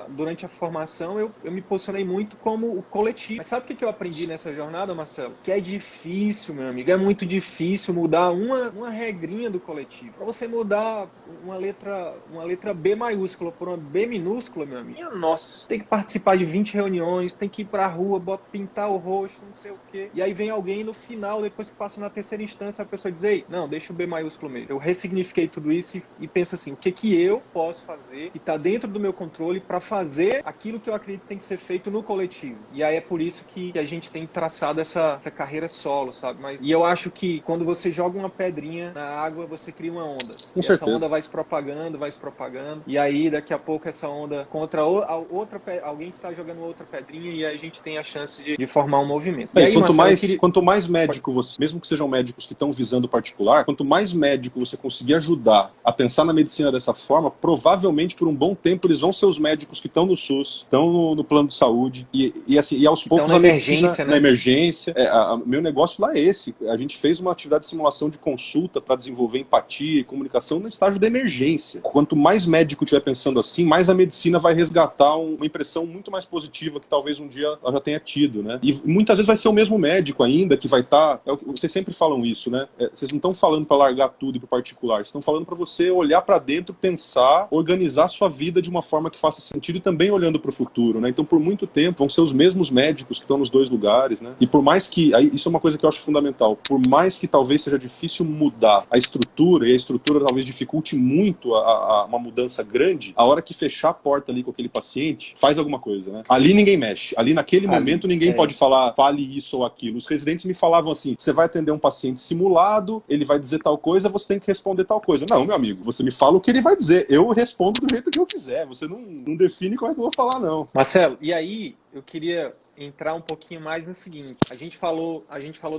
Speaker 2: durante a formação eu me posicionei muito como o coletivo. Mas sabe o que eu aprendi nessa jornada, Marcelo? Que é difícil, meu amigo, é muito difícil mudar uma regrinha do coletivo. Para você mudar uma letra B maiúscula por uma B minúscula, meu amigo, nossa, tem que participar de 20 reuniões, tem que ir pra rua, pintar o rosto, não sei o quê. E aí vem alguém no final, depois que passa na terceira instância, a pessoa diz, ei, não, deixa o B maiúsculo mesmo. Eu ressignifiquei tudo isso e penso assim, o que eu posso fazer que está dentro do meu controle para fazer aquilo que eu acredito que tem que ser feito no coletivo. E aí é por isso que a gente tem traçado essa carreira solo, sabe? E eu acho que quando você joga uma pedrinha na água, você cria uma onda.
Speaker 1: Com
Speaker 2: e
Speaker 1: certeza.
Speaker 2: Essa onda vai se propagando, e aí daqui a pouco essa onda contra alguém que está jogando outra pedrinha, e aí a gente tem a chance de formar um movimento. E aí,
Speaker 1: quanto
Speaker 2: Marcelo,
Speaker 1: mais médico você, mesmo que sejam médicos que estão visando o particular, quanto mais médico você conseguir ajudar a pensar na medicina dessa forma, provavelmente por um bom tempo eles vão ser os médicos que estão no SUS, estão no plano de saúde e aos poucos
Speaker 2: na
Speaker 1: a medicina,
Speaker 2: emergência, né?
Speaker 1: Na emergência. Meu negócio lá é esse. A gente fez uma atividade de simulação de consulta para desenvolver empatia e comunicação no estágio da emergência. Quanto mais médico estiver pensando assim, mais a medicina vai resgatar uma impressão muito mais positiva que talvez um dia ela já tenha tido, né? E muitas vezes vai ser o mesmo médico ainda que vai estar... Vocês sempre falam isso, né? Vocês não estão falando para largar tudo e para o particular, vocês estão falando para você olhar para dentro, pensar, organizar a sua vida de uma forma que faça sentido e também olhando para o futuro, né? Então, por muito tempo, vão ser os mesmos médicos que estão nos dois lugares, né? E por mais que... Isso é uma coisa que eu acho fundamental. Por mais que talvez seja difícil mudar a estrutura, e a estrutura talvez dificulte muito uma mudança grande, a hora que fechar a porta ali com aquele paciente, faz alguma coisa, né? Ali ninguém mexe. Ali naquele momento ninguém pode falar, fale isso ou aquilo. Os residentes me falavam assim, você vai atender um paciente simulado, ele vai dizer tal coisa, você tem que responder tal coisa. Não, meu amigo, você me fala o que ele vai dizer, eu respondo do jeito que eu quiser, você não define como é que eu vou falar, não.
Speaker 2: Marcelo, e aí eu queria entrar um pouquinho mais no seguinte, a gente falou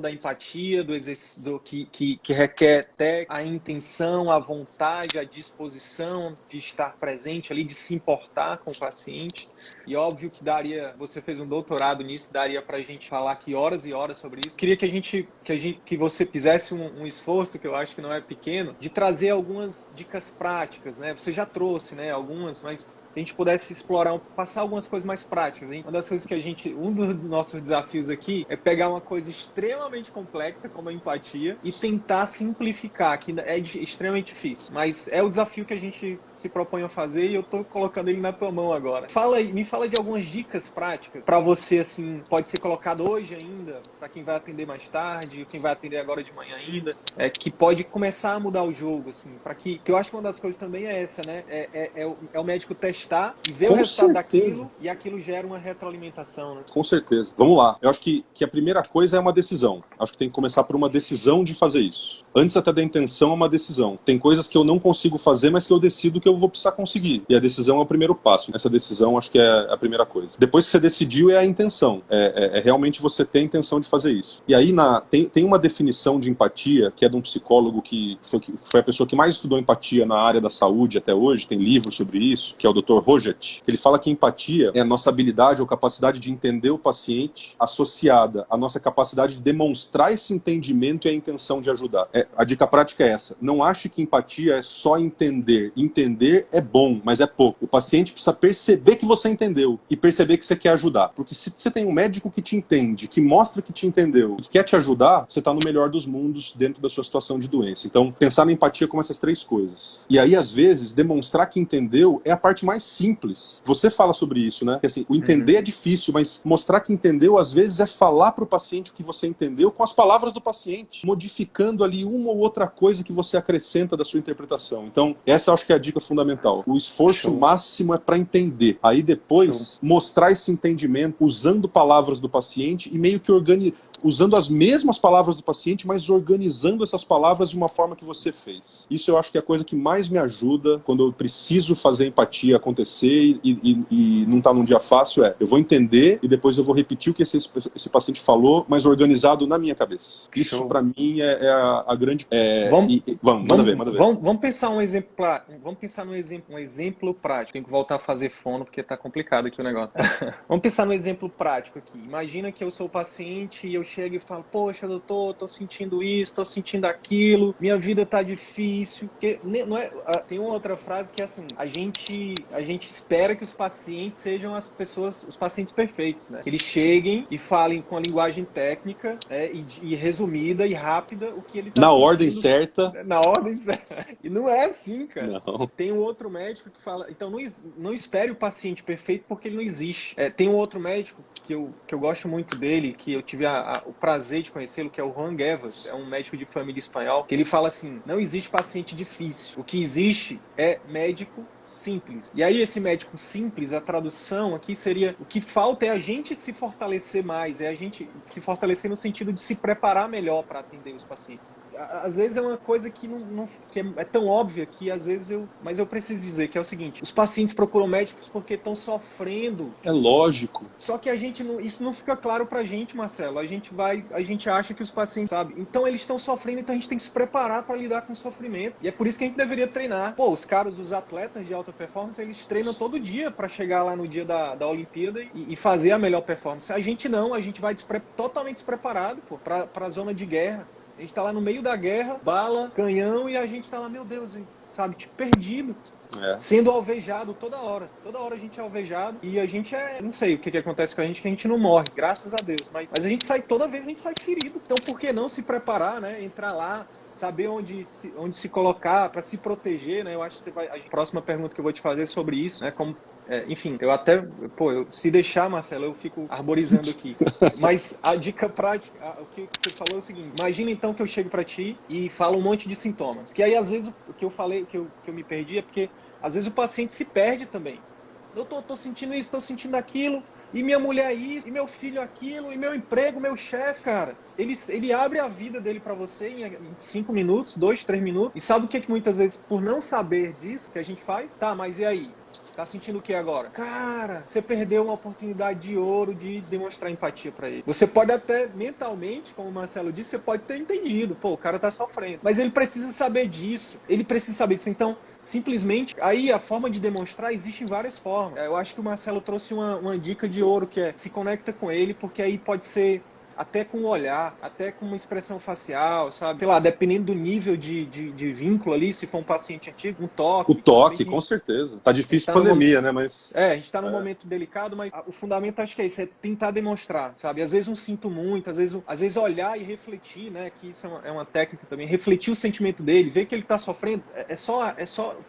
Speaker 2: da empatia, do exercício que requer até a intenção, a vontade, a disposição de estar presente ali, de se importar com o paciente, e óbvio que você fez um doutorado nisso, daria pra gente falar aqui horas e horas sobre isso. Queria que você fizesse um esforço, que eu acho que não é pequeno, de trazer algumas dicas práticas, né? Você já trouxe, né, algumas, mas a gente pudesse passar algumas coisas mais práticas, hein? Uma das coisas um dos nossos desafios aqui é pegar uma coisa extremamente complexa, como a empatia, e tentar simplificar, que é extremamente difícil. Mas é o desafio que a gente se propõe a fazer e eu tô colocando ele na tua mão agora. Me fala de algumas dicas práticas para você, assim, pode ser colocado hoje ainda, para quem vai atender mais tarde, quem vai atender agora de manhã ainda, que pode começar a mudar o jogo, assim, que eu acho que uma das coisas também é essa, né? É o médico testar testar e ver o
Speaker 1: Com
Speaker 2: resultado
Speaker 1: certeza.
Speaker 2: daquilo, e aquilo gera uma retroalimentação, né?
Speaker 1: Com certeza. Vamos lá. Eu acho que a primeira coisa é uma decisão. Acho que tem que começar por uma decisão de fazer isso. Antes até da intenção é uma decisão. Tem coisas que eu não consigo fazer, mas que eu decido que eu vou precisar conseguir. E a decisão é o primeiro passo. Essa decisão acho que é a primeira coisa. Depois que você decidiu, é a intenção. É realmente você ter a intenção de fazer isso. E aí tem uma definição de empatia, que é de um psicólogo que foi a pessoa que mais estudou empatia na área da saúde até hoje, tem livros sobre isso, que é o Dr. Roget. Ele fala que empatia é a nossa habilidade ou capacidade de entender o paciente associada à nossa capacidade de demonstrar esse entendimento e a intenção de ajudar. A dica prática é essa. Não ache que empatia é só entender. Entender é bom, mas é pouco. O paciente precisa perceber que você entendeu e perceber que você quer ajudar. Porque se você tem um médico que te entende, que mostra que te entendeu, que quer te ajudar, você está no melhor dos mundos dentro da sua situação de doença. Então, pensar na empatia como essas três coisas. E aí, às vezes, demonstrar que entendeu é a parte mais simples. Você fala sobre isso, né? Que, assim, o entender é difícil, mas mostrar que entendeu, às vezes, é falar para o paciente o que você entendeu com as palavras do paciente, modificando ali uma ou outra coisa que você acrescenta da sua interpretação. Então, essa eu acho que é a dica fundamental. O esforço máximo é para entender. Aí depois, mostrar esse entendimento usando palavras do paciente e meio que usando as mesmas palavras do paciente, mas organizando essas palavras de uma forma que você fez. Isso eu acho que é a coisa que mais me ajuda quando eu preciso fazer a empatia acontecer e não tá num dia fácil. Eu vou entender e depois eu vou repetir o que esse paciente falou, mas organizado na minha cabeça. Isso para mim é a grande... Manda ver.
Speaker 2: Vamos pensar um exemplo vamos pensar um exemplo prático. Tenho que voltar a fazer fono porque tá complicado aqui o negócio. Vamos pensar no exemplo prático aqui. Imagina que eu sou o paciente e eu chego e falo, poxa, doutor, tô sentindo isso, tô sentindo aquilo, minha vida tá difícil. Porque não é, tem uma outra frase que é assim, a gente espera que os pacientes sejam os pacientes perfeitos, né? Que eles cheguem e falem com a linguagem técnica, né, e resumida e rápida o que ele tá
Speaker 1: na
Speaker 2: sentindo.
Speaker 1: Ordem certa.
Speaker 2: Na ordem certa. E não é assim, cara.
Speaker 1: Não.
Speaker 2: Tem um outro médico que fala, então não espere o paciente perfeito porque ele não existe. Tem um outro médico que eu gosto muito dele, que eu tive o prazer de conhecê-lo, que é o Juan Guevas, é um médico de família espanhol, que ele fala assim, não existe paciente difícil, o que existe é médico simples. E aí esse médico simples, a tradução aqui seria, o que falta é a gente se fortalecer mais, é a gente se fortalecer no sentido de se preparar melhor para atender os pacientes. Às vezes é uma coisa que que é tão óbvia que às vezes mas eu preciso dizer que é o seguinte, os pacientes procuram médicos porque estão sofrendo.
Speaker 1: É lógico.
Speaker 2: Só que isso não fica claro pra gente, Marcelo. A gente acha que os pacientes, sabe? Então eles estão sofrendo, então a gente tem que se preparar para lidar com o sofrimento. E é por isso que a gente deveria treinar. Pô, os atletas de alta performance, eles treinam todo dia para chegar lá no dia da Olimpíada e fazer a melhor performance. A gente não, a gente vai totalmente despreparado, pô, pra zona de guerra. A gente tá lá no meio da guerra, bala, canhão, e a gente tá lá, meu Deus, sabe, tipo, perdido. Sendo alvejado toda hora. Toda hora a gente é alvejado e a gente não sei o que acontece com a gente, que a gente não morre, graças a Deus. Mas a gente toda vez a gente sai ferido. Então por que não se preparar, né? Entrar lá, saber onde se colocar para se proteger, né? Eu acho que a próxima pergunta que eu vou te fazer é sobre isso, né? Enfim, eu até, se deixar, Marcelo, eu fico arborizando aqui. Mas a dica prática, o que você falou é o seguinte, imagina então que eu chego para ti e falo um monte de sintomas. Que aí, às vezes, o que eu falei, que eu me perdi é porque, às vezes, o paciente se perde também. Eu tô sentindo isso, tô sentindo aquilo, e minha mulher isso, e meu filho aquilo, e meu emprego, meu chefe, cara. Ele abre a vida dele para você em 5 minutos, 2, 3 minutos, e sabe o que muitas vezes, por não saber disso, que a gente faz? Tá, mas e aí? Tá sentindo o que agora? Cara, você perdeu uma oportunidade de ouro de demonstrar empatia pra ele. Você pode até, mentalmente, como o Marcelo disse, você pode ter entendido. Pô, o cara tá sofrendo. Mas ele precisa saber disso. Ele precisa saber disso. Então, simplesmente, aí a forma de demonstrar existe em várias formas. Eu acho que o Marcelo trouxe uma dica de ouro, que é se conecta com ele, porque aí pode ser até com o olhar, até com uma expressão facial, sabe? Sei lá, dependendo do nível de vínculo ali, se for um paciente antigo, um toque.
Speaker 1: O toque, com certeza. Tá difícil pandemia, né? Mas...
Speaker 2: a gente tá num momento delicado, mas o fundamento acho que é isso, é tentar demonstrar, sabe? Às vezes não sinto muito, às vezes olhar e refletir, né? Que isso é uma técnica também, refletir o sentimento dele, ver que ele tá sofrendo, é só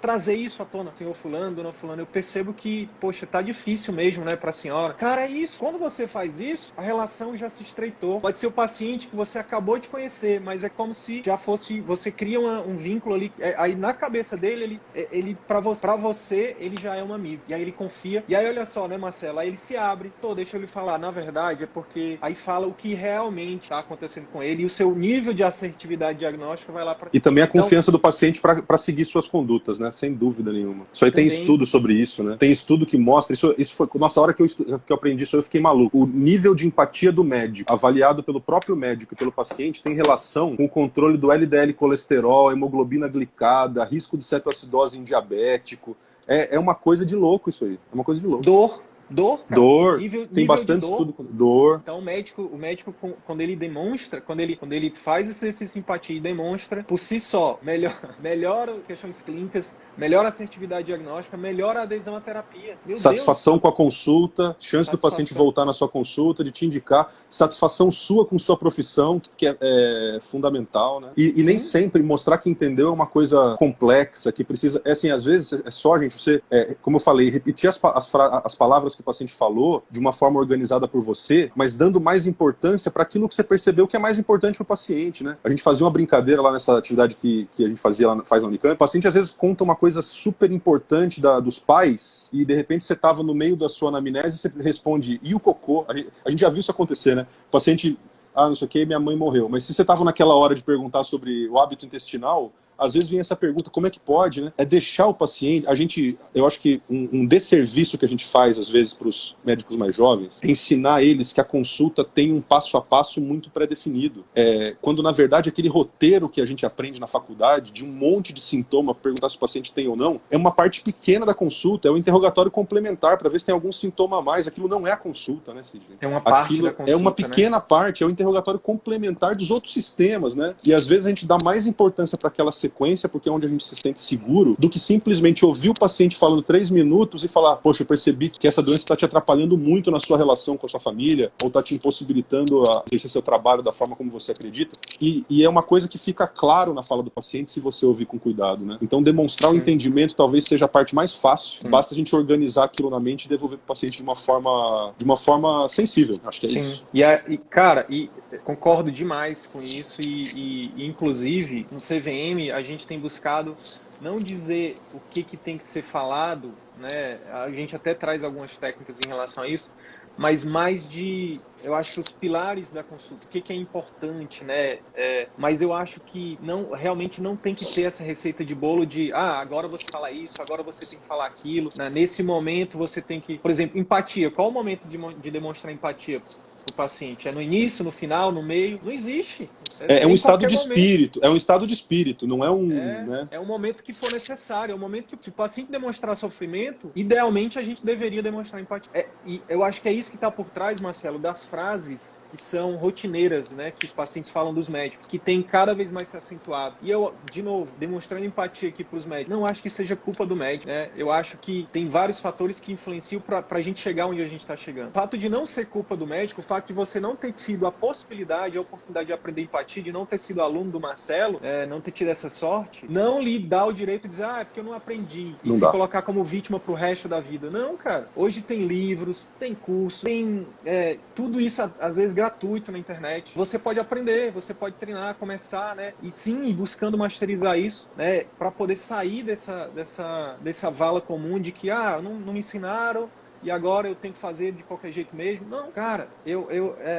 Speaker 2: trazer isso à tona. Senhor fulano, dona fulano, eu percebo que, poxa, tá difícil mesmo, né, pra senhora. Cara, é isso. Quando você faz isso, a relação já se estreitou mentor, pode ser o paciente que você acabou de conhecer, mas é como se já fosse, você cria um vínculo ali, aí na cabeça dele, ele para você, ele já é um amigo, e aí ele confia, e aí olha só, né, Marcelo, aí ele se abre, deixa eu lhe falar, na verdade é porque aí fala o que realmente está acontecendo com ele, e o seu nível de assertividade diagnóstica vai lá para...
Speaker 1: E também a confiança do paciente para seguir suas condutas, né, sem dúvida nenhuma. Isso aí também... tem estudo sobre isso, né, tem estudo que mostra, isso foi, nossa, a hora que eu aprendi isso, eu fiquei maluco. O nível de empatia do médico, avaliado pelo próprio médico e pelo paciente, tem relação com o controle do LDL colesterol, hemoglobina glicada, risco de cetoacidose em diabético. É uma coisa de louco isso aí. É uma coisa de louco.
Speaker 2: Dor, cara.
Speaker 1: Dor, tem bastante
Speaker 2: dor.
Speaker 1: estudo com dor.
Speaker 2: Então o médico quando ele demonstra, quando ele faz esse exercício de simpatia e demonstra, por si só, melhora questões clínicas, melhora a assertividade diagnóstica, melhora a adesão à terapia.
Speaker 1: Satisfação com a consulta, chance do paciente voltar na sua consulta, de te indicar, satisfação sua com sua profissão, que é fundamental, né? E nem sempre mostrar que entendeu é uma coisa complexa, que precisa... assim, às vezes é só, gente, você, como eu falei, repetir as palavras que o paciente falou de uma forma organizada por você, mas dando mais importância para aquilo que você percebeu que é mais importante para o paciente, né? A gente fazia uma brincadeira lá nessa atividade que a gente faz na Unicamp. O paciente às vezes conta uma coisa super importante dos pais e de repente você estava no meio da sua anamnese e você responde, e o cocô? A gente já viu isso acontecer, né? O paciente, não sei o que, minha mãe morreu. Mas se você estava naquela hora de perguntar sobre o hábito intestinal, às vezes vem essa pergunta, como é que pode, né? É deixar o paciente... eu acho que um desserviço que a gente faz, às vezes, para os médicos mais jovens, é ensinar eles que a consulta tem um passo a passo muito pré-definido. Quando, na verdade, aquele roteiro que a gente aprende na faculdade, de um monte de sintoma, perguntar se o paciente tem ou não, é uma parte pequena da consulta, é o interrogatório complementar, para ver se tem algum sintoma a mais. Aquilo não é a consulta, né, Sidney?
Speaker 2: É uma parte da consulta,
Speaker 1: é uma pequena parte, é o interrogatório complementar dos outros sistemas, né? E, às vezes, a gente dá mais importância para aquela sequência, porque é onde a gente se sente seguro, do que simplesmente ouvir o paciente falando 3 minutos e falar, poxa, eu percebi que essa doença está te atrapalhando muito na sua relação com a sua família, ou está te impossibilitando a exercer seu trabalho da forma como você acredita. E é uma coisa que fica claro na fala do paciente se você ouvir com cuidado, né? Então, demonstrar o entendimento talvez seja a parte mais fácil. Basta a gente organizar aquilo na mente e devolver para o paciente de uma forma sensível. Acho que é isso.
Speaker 2: Cara, concordo demais com isso e inclusive, no CVM, a gente tem buscado não dizer o que tem que ser falado, né? A gente até traz algumas técnicas em relação a isso, mas mais eu acho que os pilares da consulta, o que é importante, né? Mas eu acho que realmente não tem que ter essa receita de bolo de, agora você fala isso, agora você tem que falar aquilo, né? Nesse momento você tem que, por exemplo, empatia. Qual o momento de demonstrar empatia para o paciente? É no início, no final, no meio? Não existe.
Speaker 1: É um estado de espírito, é um estado de espírito, não é um... né?
Speaker 2: É um momento que for necessário, é um momento que, se o paciente demonstrar sofrimento, idealmente a gente deveria demonstrar empatia. E eu acho que é isso que está por trás, Marcelo, das frases que são rotineiras, né, que os pacientes falam dos médicos, que tem cada vez mais se acentuado. E eu, de novo, demonstrando empatia aqui para os médicos, não acho que seja culpa do médico, né? Eu acho que tem vários fatores que influenciam para a gente chegar onde a gente está chegando. O fato de não ser culpa do médico, o fato de você não ter tido a possibilidade, a oportunidade de aprender empatia, de não ter sido aluno do Marcelo, não ter tido essa sorte, não lhe dá o direito de dizer, é porque eu não aprendi, e se colocar como vítima pro resto da vida. Não, cara. Hoje tem livros, tem curso, tem tudo isso, às vezes, gratuito na internet. Você pode aprender, você pode treinar, começar, né? E sim, buscando masterizar isso, né? Para poder sair dessa vala comum de que, não me ensinaram, e agora eu tenho que fazer de qualquer jeito mesmo. Não, cara,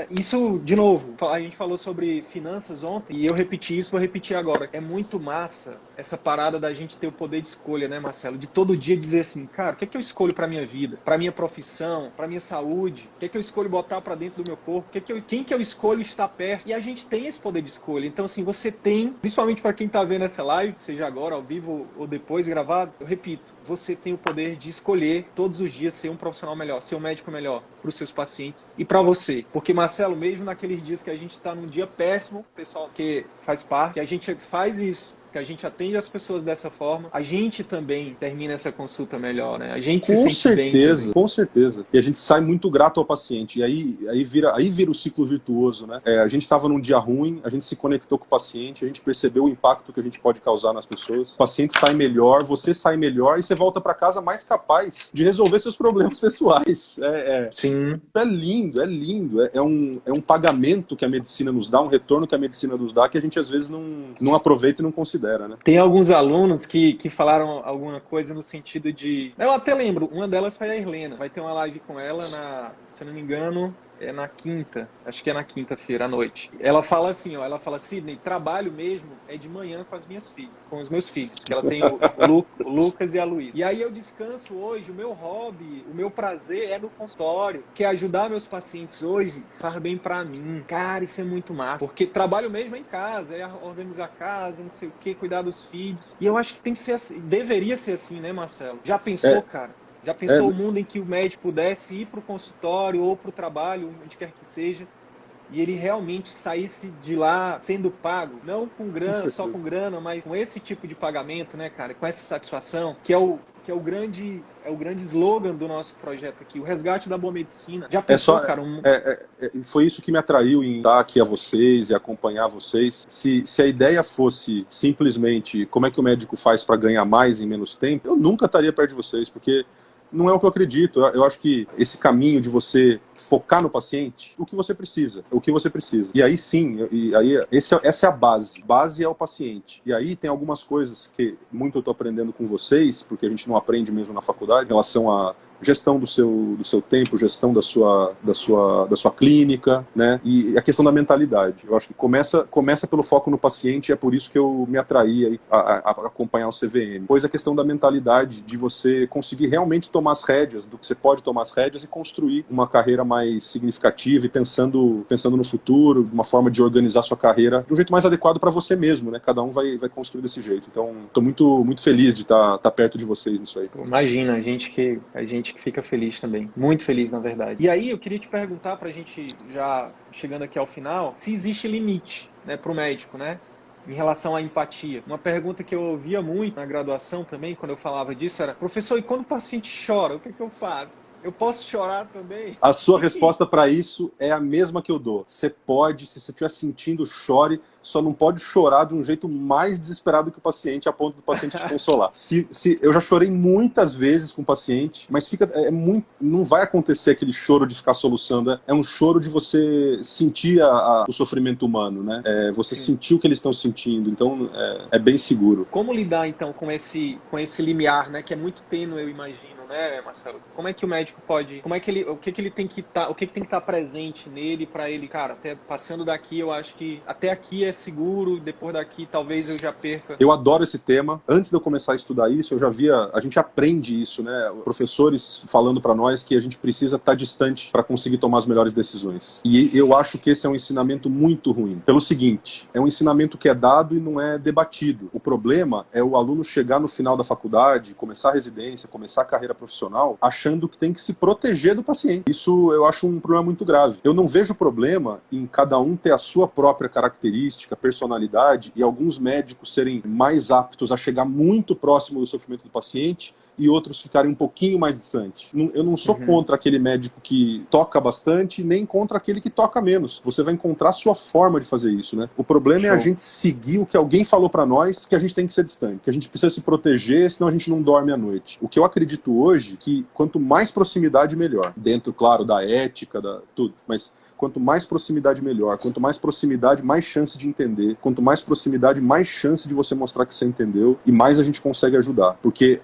Speaker 2: isso, de novo, a gente falou sobre finanças ontem, e eu repeti isso, vou repetir agora. É muito massa essa parada da gente ter o poder de escolha, né, Marcelo? De todo dia dizer assim, cara, o que é que eu escolho pra minha vida? Pra minha profissão? Pra minha saúde? O que é que eu escolho botar pra dentro do meu corpo? Quem que eu escolho estar perto? E a gente tem esse poder de escolha. Então, assim, você tem, principalmente pra quem tá vendo essa live, seja agora, ao vivo ou depois gravado, eu repito, você tem o poder de escolher todos os dias ser um profissional melhor, ser um médico melhor para os seus pacientes e para você. Porque, Marcelo, mesmo naqueles dias que a gente está num dia péssimo, pessoal que faz parte, a gente faz isso que a gente atende as pessoas dessa forma, a gente também termina essa consulta melhor, né? A gente
Speaker 1: Com
Speaker 2: se sente bem também.
Speaker 1: Com certeza. E a gente sai muito grato ao paciente. E aí vira o ciclo virtuoso, né? A gente estava num dia ruim, a gente se conectou com o paciente, a gente percebeu o impacto que a gente pode causar nas pessoas. O paciente sai melhor, você sai melhor e você volta para casa mais capaz de resolver seus problemas pessoais.
Speaker 2: Sim.
Speaker 1: É lindo, é lindo. É um pagamento que a medicina nos dá, um retorno que a medicina nos dá, que a gente às vezes não aproveita e não considera, né?
Speaker 2: Tem alguns alunos que falaram alguma coisa no sentido de... Eu até lembro, uma delas foi a Irlena. Vai ter uma live com ela, se eu não me engano, é na quinta. Acho que é na quinta-feira à noite. Ela fala assim, ó, ela fala, Sidney, trabalho mesmo é de manhã com os meus filhos. Que ela tem o Lucas e a Luísa. E aí eu descanso hoje, o meu hobby, o meu prazer é no consultório. Que ajudar meus pacientes hoje faz bem pra mim. Cara, isso é muito massa. Porque trabalho mesmo é em casa, é organizar a casa, não sei o que, cuidar dos filhos. E eu acho que tem que ser assim, deveria ser assim, né, Marcelo? Já pensou, cara? Já pensou o mundo em que o médico pudesse ir para o consultório ou para o trabalho, onde quer que seja, e ele realmente saísse de lá sendo pago, não com grana, só com grana, mas com esse tipo de pagamento, né, cara, com essa satisfação, que é o grande slogan do nosso projeto aqui, o resgate da boa medicina. Já pensou, cara?
Speaker 1: Foi isso que me atraiu em estar aqui a vocês e acompanhar vocês. Se a ideia fosse simplesmente como é que o médico faz para ganhar mais em menos tempo, eu nunca estaria perto de vocês, porque não é o que eu acredito. Eu acho que esse caminho de você focar no paciente, o que você precisa. E aí sim, essa é a base. Base é o paciente. E aí tem algumas coisas que muito eu estou aprendendo com vocês, porque a gente não aprende mesmo na faculdade, em relação a gestão do seu tempo, gestão da sua clínica, né? E a questão da mentalidade. Eu acho que começa pelo foco no paciente, e é por isso que eu me atraí a acompanhar o CVM. Depois a questão da mentalidade, de você conseguir realmente tomar as rédeas, do que você pode tomar as rédeas e construir uma carreira mais significativa e pensando no futuro, uma forma de organizar sua carreira de um jeito mais adequado para você mesmo, né? Cada um vai construir desse jeito. Então, estou muito, muito feliz de estar perto de vocês nisso aí.
Speaker 2: Imagina, a gente que fica feliz também. Muito feliz, na verdade. E aí, eu queria te perguntar, pra gente já chegando aqui ao final, se existe limite, né, pro médico, né? Em relação à empatia. Uma pergunta que eu ouvia muito na graduação também, quando eu falava disso, era: professor, e quando o paciente chora, o que eu faço? Eu posso chorar também?
Speaker 1: A sua resposta para isso é a mesma que eu dou. Você pode, se você estiver sentindo, chore, só não pode chorar de um jeito mais desesperado que o paciente, a ponto do paciente te consolar. Eu já chorei muitas vezes com o paciente, mas não vai acontecer aquele choro de ficar soluçando. É um choro de você sentir o sofrimento humano, né? Você sentir o que eles estão sentindo. Então, é bem seguro.
Speaker 2: Como lidar, então, com esse limiar, né? Que é muito tênue, eu imagino, né, Marcelo? Como é que o médico pode... o que ele tem que estar presente nele para ele, cara, até passando daqui, eu acho que até aqui é seguro, depois daqui talvez eu já perca.
Speaker 1: Eu adoro esse tema. Antes de eu começar a estudar isso, a gente aprende isso, né? Professores falando para nós que a gente precisa estar distante para conseguir tomar as melhores decisões. E eu acho que esse é um ensinamento muito ruim. Pelo seguinte, é um ensinamento que é dado e não é debatido. O problema é o aluno chegar no final da faculdade, começar a residência, começar a carreira profissional, achando que tem que se proteger do paciente. Isso eu acho um problema muito grave. Eu não vejo problema em cada um ter a sua própria característica, personalidade, e alguns médicos serem mais aptos a chegar muito próximo do sofrimento do paciente e outros ficarem um pouquinho mais distantes. Eu não sou contra aquele médico que toca bastante, nem contra aquele que toca menos. Você vai encontrar a sua forma de fazer isso, né? O problema é a gente seguir o que alguém falou pra nós, que a gente tem que ser distante, que a gente precisa se proteger, senão a gente não dorme à noite. O que eu acredito hoje, que quanto mais proximidade, melhor. Dentro, claro, da ética, tudo, mas quanto mais proximidade, melhor. Quanto mais proximidade, mais chance de entender. Quanto mais proximidade, mais chance de você mostrar que você entendeu, e mais a gente consegue ajudar. Porque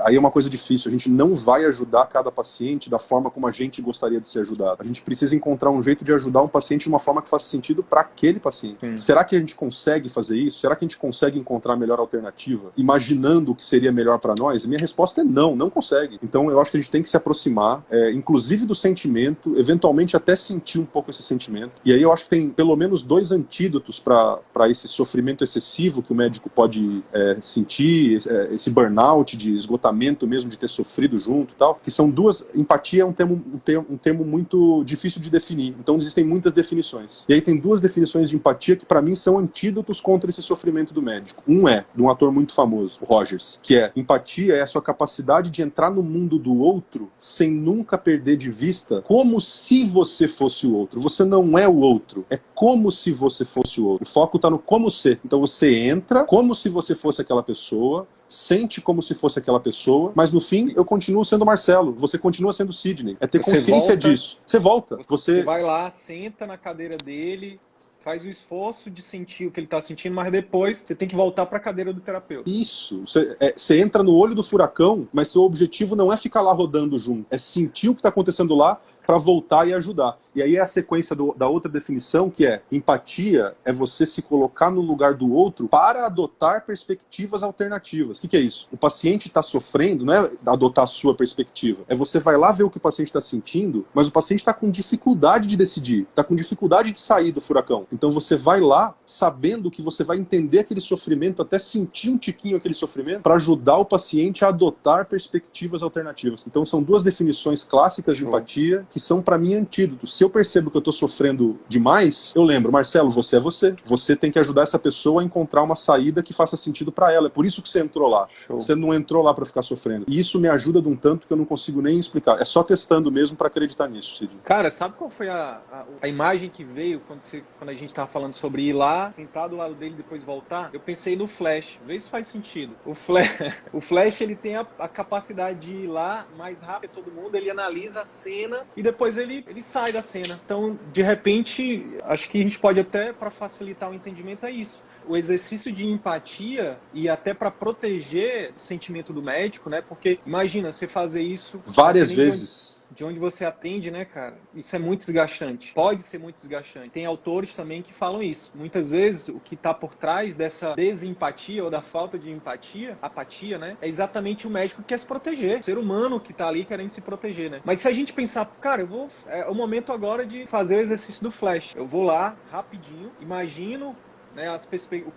Speaker 1: aí é uma coisa difícil, a gente não vai ajudar cada paciente da forma como a gente gostaria de ser ajudado. A gente precisa encontrar um jeito de ajudar um paciente de uma forma que faça sentido para aquele paciente. Será que a gente consegue fazer isso? Será que a gente consegue encontrar a melhor alternativa, imaginando o que seria melhor para nós? Minha resposta é não consegue. Então eu acho que a gente tem que se aproximar, inclusive do sentimento, eventualmente até sentir um pouco esse sentimento. E aí eu acho que tem pelo menos 2 antídotos para esse sofrimento excessivo que o médico pode sentir, esse burnout de esgotamento mesmo, de ter sofrido junto e tal, que são 2. Empatia é um termo muito difícil de definir, então existem muitas definições. E aí tem 2 definições de empatia que para mim são antídotos contra esse sofrimento do médico. Um é de um ator muito famoso, o Rogers, que é: empatia é a sua capacidade de entrar no mundo do outro sem nunca perder de vista como se você fosse o outro. Você não é o outro, é como se você fosse o outro. O foco está no como ser. Então você entra como se você fosse aquela pessoa, sente como se fosse aquela pessoa, mas no fim eu continuo sendo Marcelo, você continua sendo Sidney. É ter consciência disso. Você volta.
Speaker 2: Você vai lá, senta na cadeira dele, faz o esforço de sentir o que ele está sentindo, mas depois você tem que voltar para a cadeira do terapeuta.
Speaker 1: Isso. Você entra no olho do furacão, mas seu objetivo não é ficar lá rodando junto, é sentir o que está acontecendo lá para voltar e ajudar. E aí é a sequência da outra definição, que é: empatia é você se colocar no lugar do outro para adotar perspectivas alternativas. O que é isso? O paciente está sofrendo, não é adotar a sua perspectiva. É você vai lá ver o que o paciente está sentindo, mas o paciente está com dificuldade de decidir, está com dificuldade de sair do furacão. Então você vai lá sabendo que você vai entender aquele sofrimento, até sentir um tiquinho aquele sofrimento, para ajudar o paciente a adotar perspectivas alternativas. Então são 2 definições clássicas de empatia que são, para mim, antídotos. Se eu percebo que eu estou sofrendo demais, eu lembro: Marcelo, você é você. Você tem que ajudar essa pessoa a encontrar uma saída que faça sentido para ela. É por isso que você entrou lá. Show. Você não entrou lá para ficar sofrendo. E isso me ajuda de um tanto que eu não consigo nem explicar. É só testando mesmo para acreditar nisso, Cid.
Speaker 2: Cara, sabe qual foi a imagem que veio quando a gente estava falando sobre ir lá, sentar do lado dele e depois voltar? Eu pensei no Flash. Vê se faz sentido. O Flash ele tem a capacidade de ir lá mais rápido que todo mundo, ele analisa a cena e depois ele sai da cena. Então, de repente, acho que a gente pode até, para facilitar o entendimento, é isso. O exercício de empatia e até para proteger o sentimento do médico, né? Porque imagina você fazer isso
Speaker 1: várias vezes.
Speaker 2: De onde você atende, né, cara? Isso é muito desgastante. Pode ser muito desgastante. Tem autores também que falam isso. Muitas vezes, o que está por trás dessa desempatia ou da falta de empatia, apatia, né? É exatamente o médico que quer se proteger. O ser humano que está ali querendo se proteger, né? Mas se a gente pensar, cara, é o momento agora de fazer o exercício do Flash. Eu vou lá, rapidinho, imagino, né,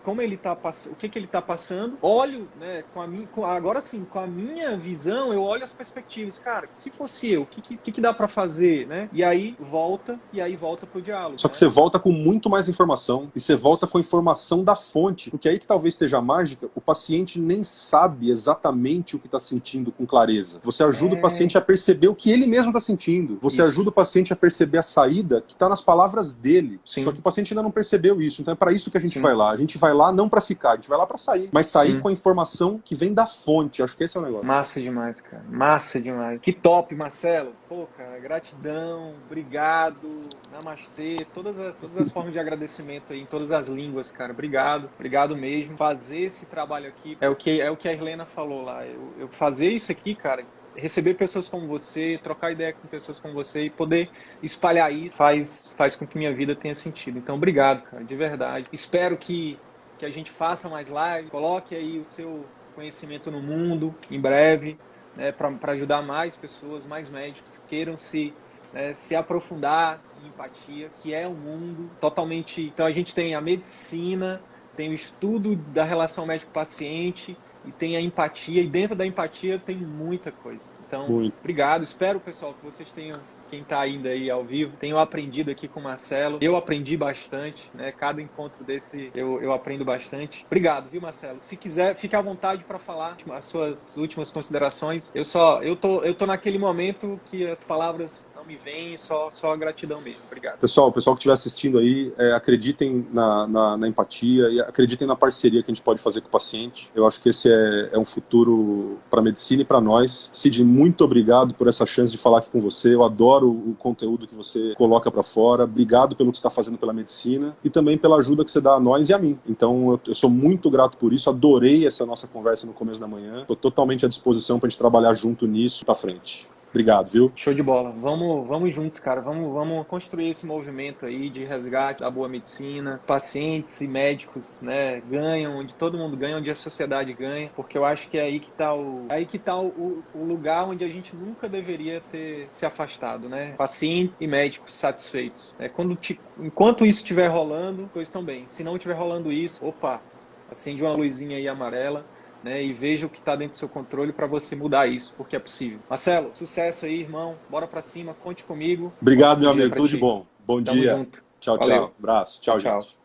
Speaker 2: como ele tá o que ele está passando, olho, né, agora sim, com a minha visão, eu olho as perspectivas. Cara, se fosse eu, o que dá para fazer, né? E aí volta pro diálogo.
Speaker 1: Só que você volta com muito mais informação, e você volta com a informação da fonte, porque aí que talvez esteja a mágica. O paciente nem sabe exatamente o que está sentindo com clareza. Você ajuda o paciente a perceber o que ele mesmo está sentindo. Você ajuda o paciente a perceber a saída que está nas palavras dele. Sim. Só que o paciente ainda não percebeu isso. Então é para isso que a gente vai lá. A gente vai lá não para ficar, a gente vai lá para sair. Mas sair com a informação que vem da fonte. Acho que esse é o negócio.
Speaker 2: Massa demais, cara. Massa demais. Que top, Marcelo. Pô, cara, gratidão, obrigado, namastê, todas as formas de agradecimento aí, em todas as línguas, cara. Obrigado mesmo. Fazer esse trabalho aqui é o que a Helena falou lá. Eu fazer isso aqui, cara, receber pessoas como você, trocar ideia com pessoas como você e poder espalhar isso faz com que minha vida tenha sentido. Então, obrigado, cara, de verdade. Espero que a gente faça mais live, coloque aí o seu conhecimento no mundo em breve, né, para ajudar mais pessoas, mais médicos que queiram se aprofundar em empatia, que é um mundo totalmente... Então, a gente tem a medicina, tem o estudo da relação médico-paciente, e tem a empatia, e dentro da empatia tem muita coisa. Então, obrigado. Espero, pessoal, que vocês tenham, quem está ainda aí ao vivo, tenham aprendido aqui com o Marcelo. Eu aprendi bastante, né? Cada encontro desse eu aprendo bastante. Obrigado, viu, Marcelo? Se quiser, fique à vontade para falar as suas últimas considerações. Eu tô naquele momento que as palavras não me vêm, só a gratidão mesmo. Obrigado.
Speaker 1: Pessoal, o pessoal que estiver assistindo aí, acreditem na empatia e acreditem na parceria que a gente pode fazer com o paciente. Eu acho que esse é um futuro para a medicina e para nós. Cid, muito obrigado por essa chance de falar aqui com você. Eu adoro o conteúdo que você coloca para fora. Obrigado pelo que você está fazendo pela medicina e também pela ajuda que você dá a nós e a mim. Então, eu sou muito grato por isso. Adorei essa nossa conversa no começo da manhã. Estou totalmente à disposição para a gente trabalhar junto nisso para frente. Obrigado, viu?
Speaker 2: Show de bola. Vamos juntos, cara. Vamos construir esse movimento aí de resgate da boa medicina. Pacientes e médicos, né, ganham, onde todo mundo ganha, onde a sociedade ganha, porque eu acho que é aí que tá o lugar onde a gente nunca deveria ter se afastado, né? Pacientes e médicos satisfeitos. Enquanto isso estiver rolando, coisas estão bem. Se não estiver rolando isso, opa, acende uma luzinha aí amarela, né, e veja o que está dentro do seu controle para você mudar isso, porque é possível. Marcelo, sucesso aí, irmão. Bora para cima, conte comigo.
Speaker 1: Obrigado, meu
Speaker 2: Bom dia
Speaker 1: amigo.
Speaker 2: pra
Speaker 1: Tudo de
Speaker 2: ti.
Speaker 1: bom. Bom
Speaker 2: Tamo
Speaker 1: dia.
Speaker 2: junto.
Speaker 1: Tchau,
Speaker 2: Valeu.
Speaker 1: tchau. Abraço. Tchau,
Speaker 2: Tchau.
Speaker 1: gente.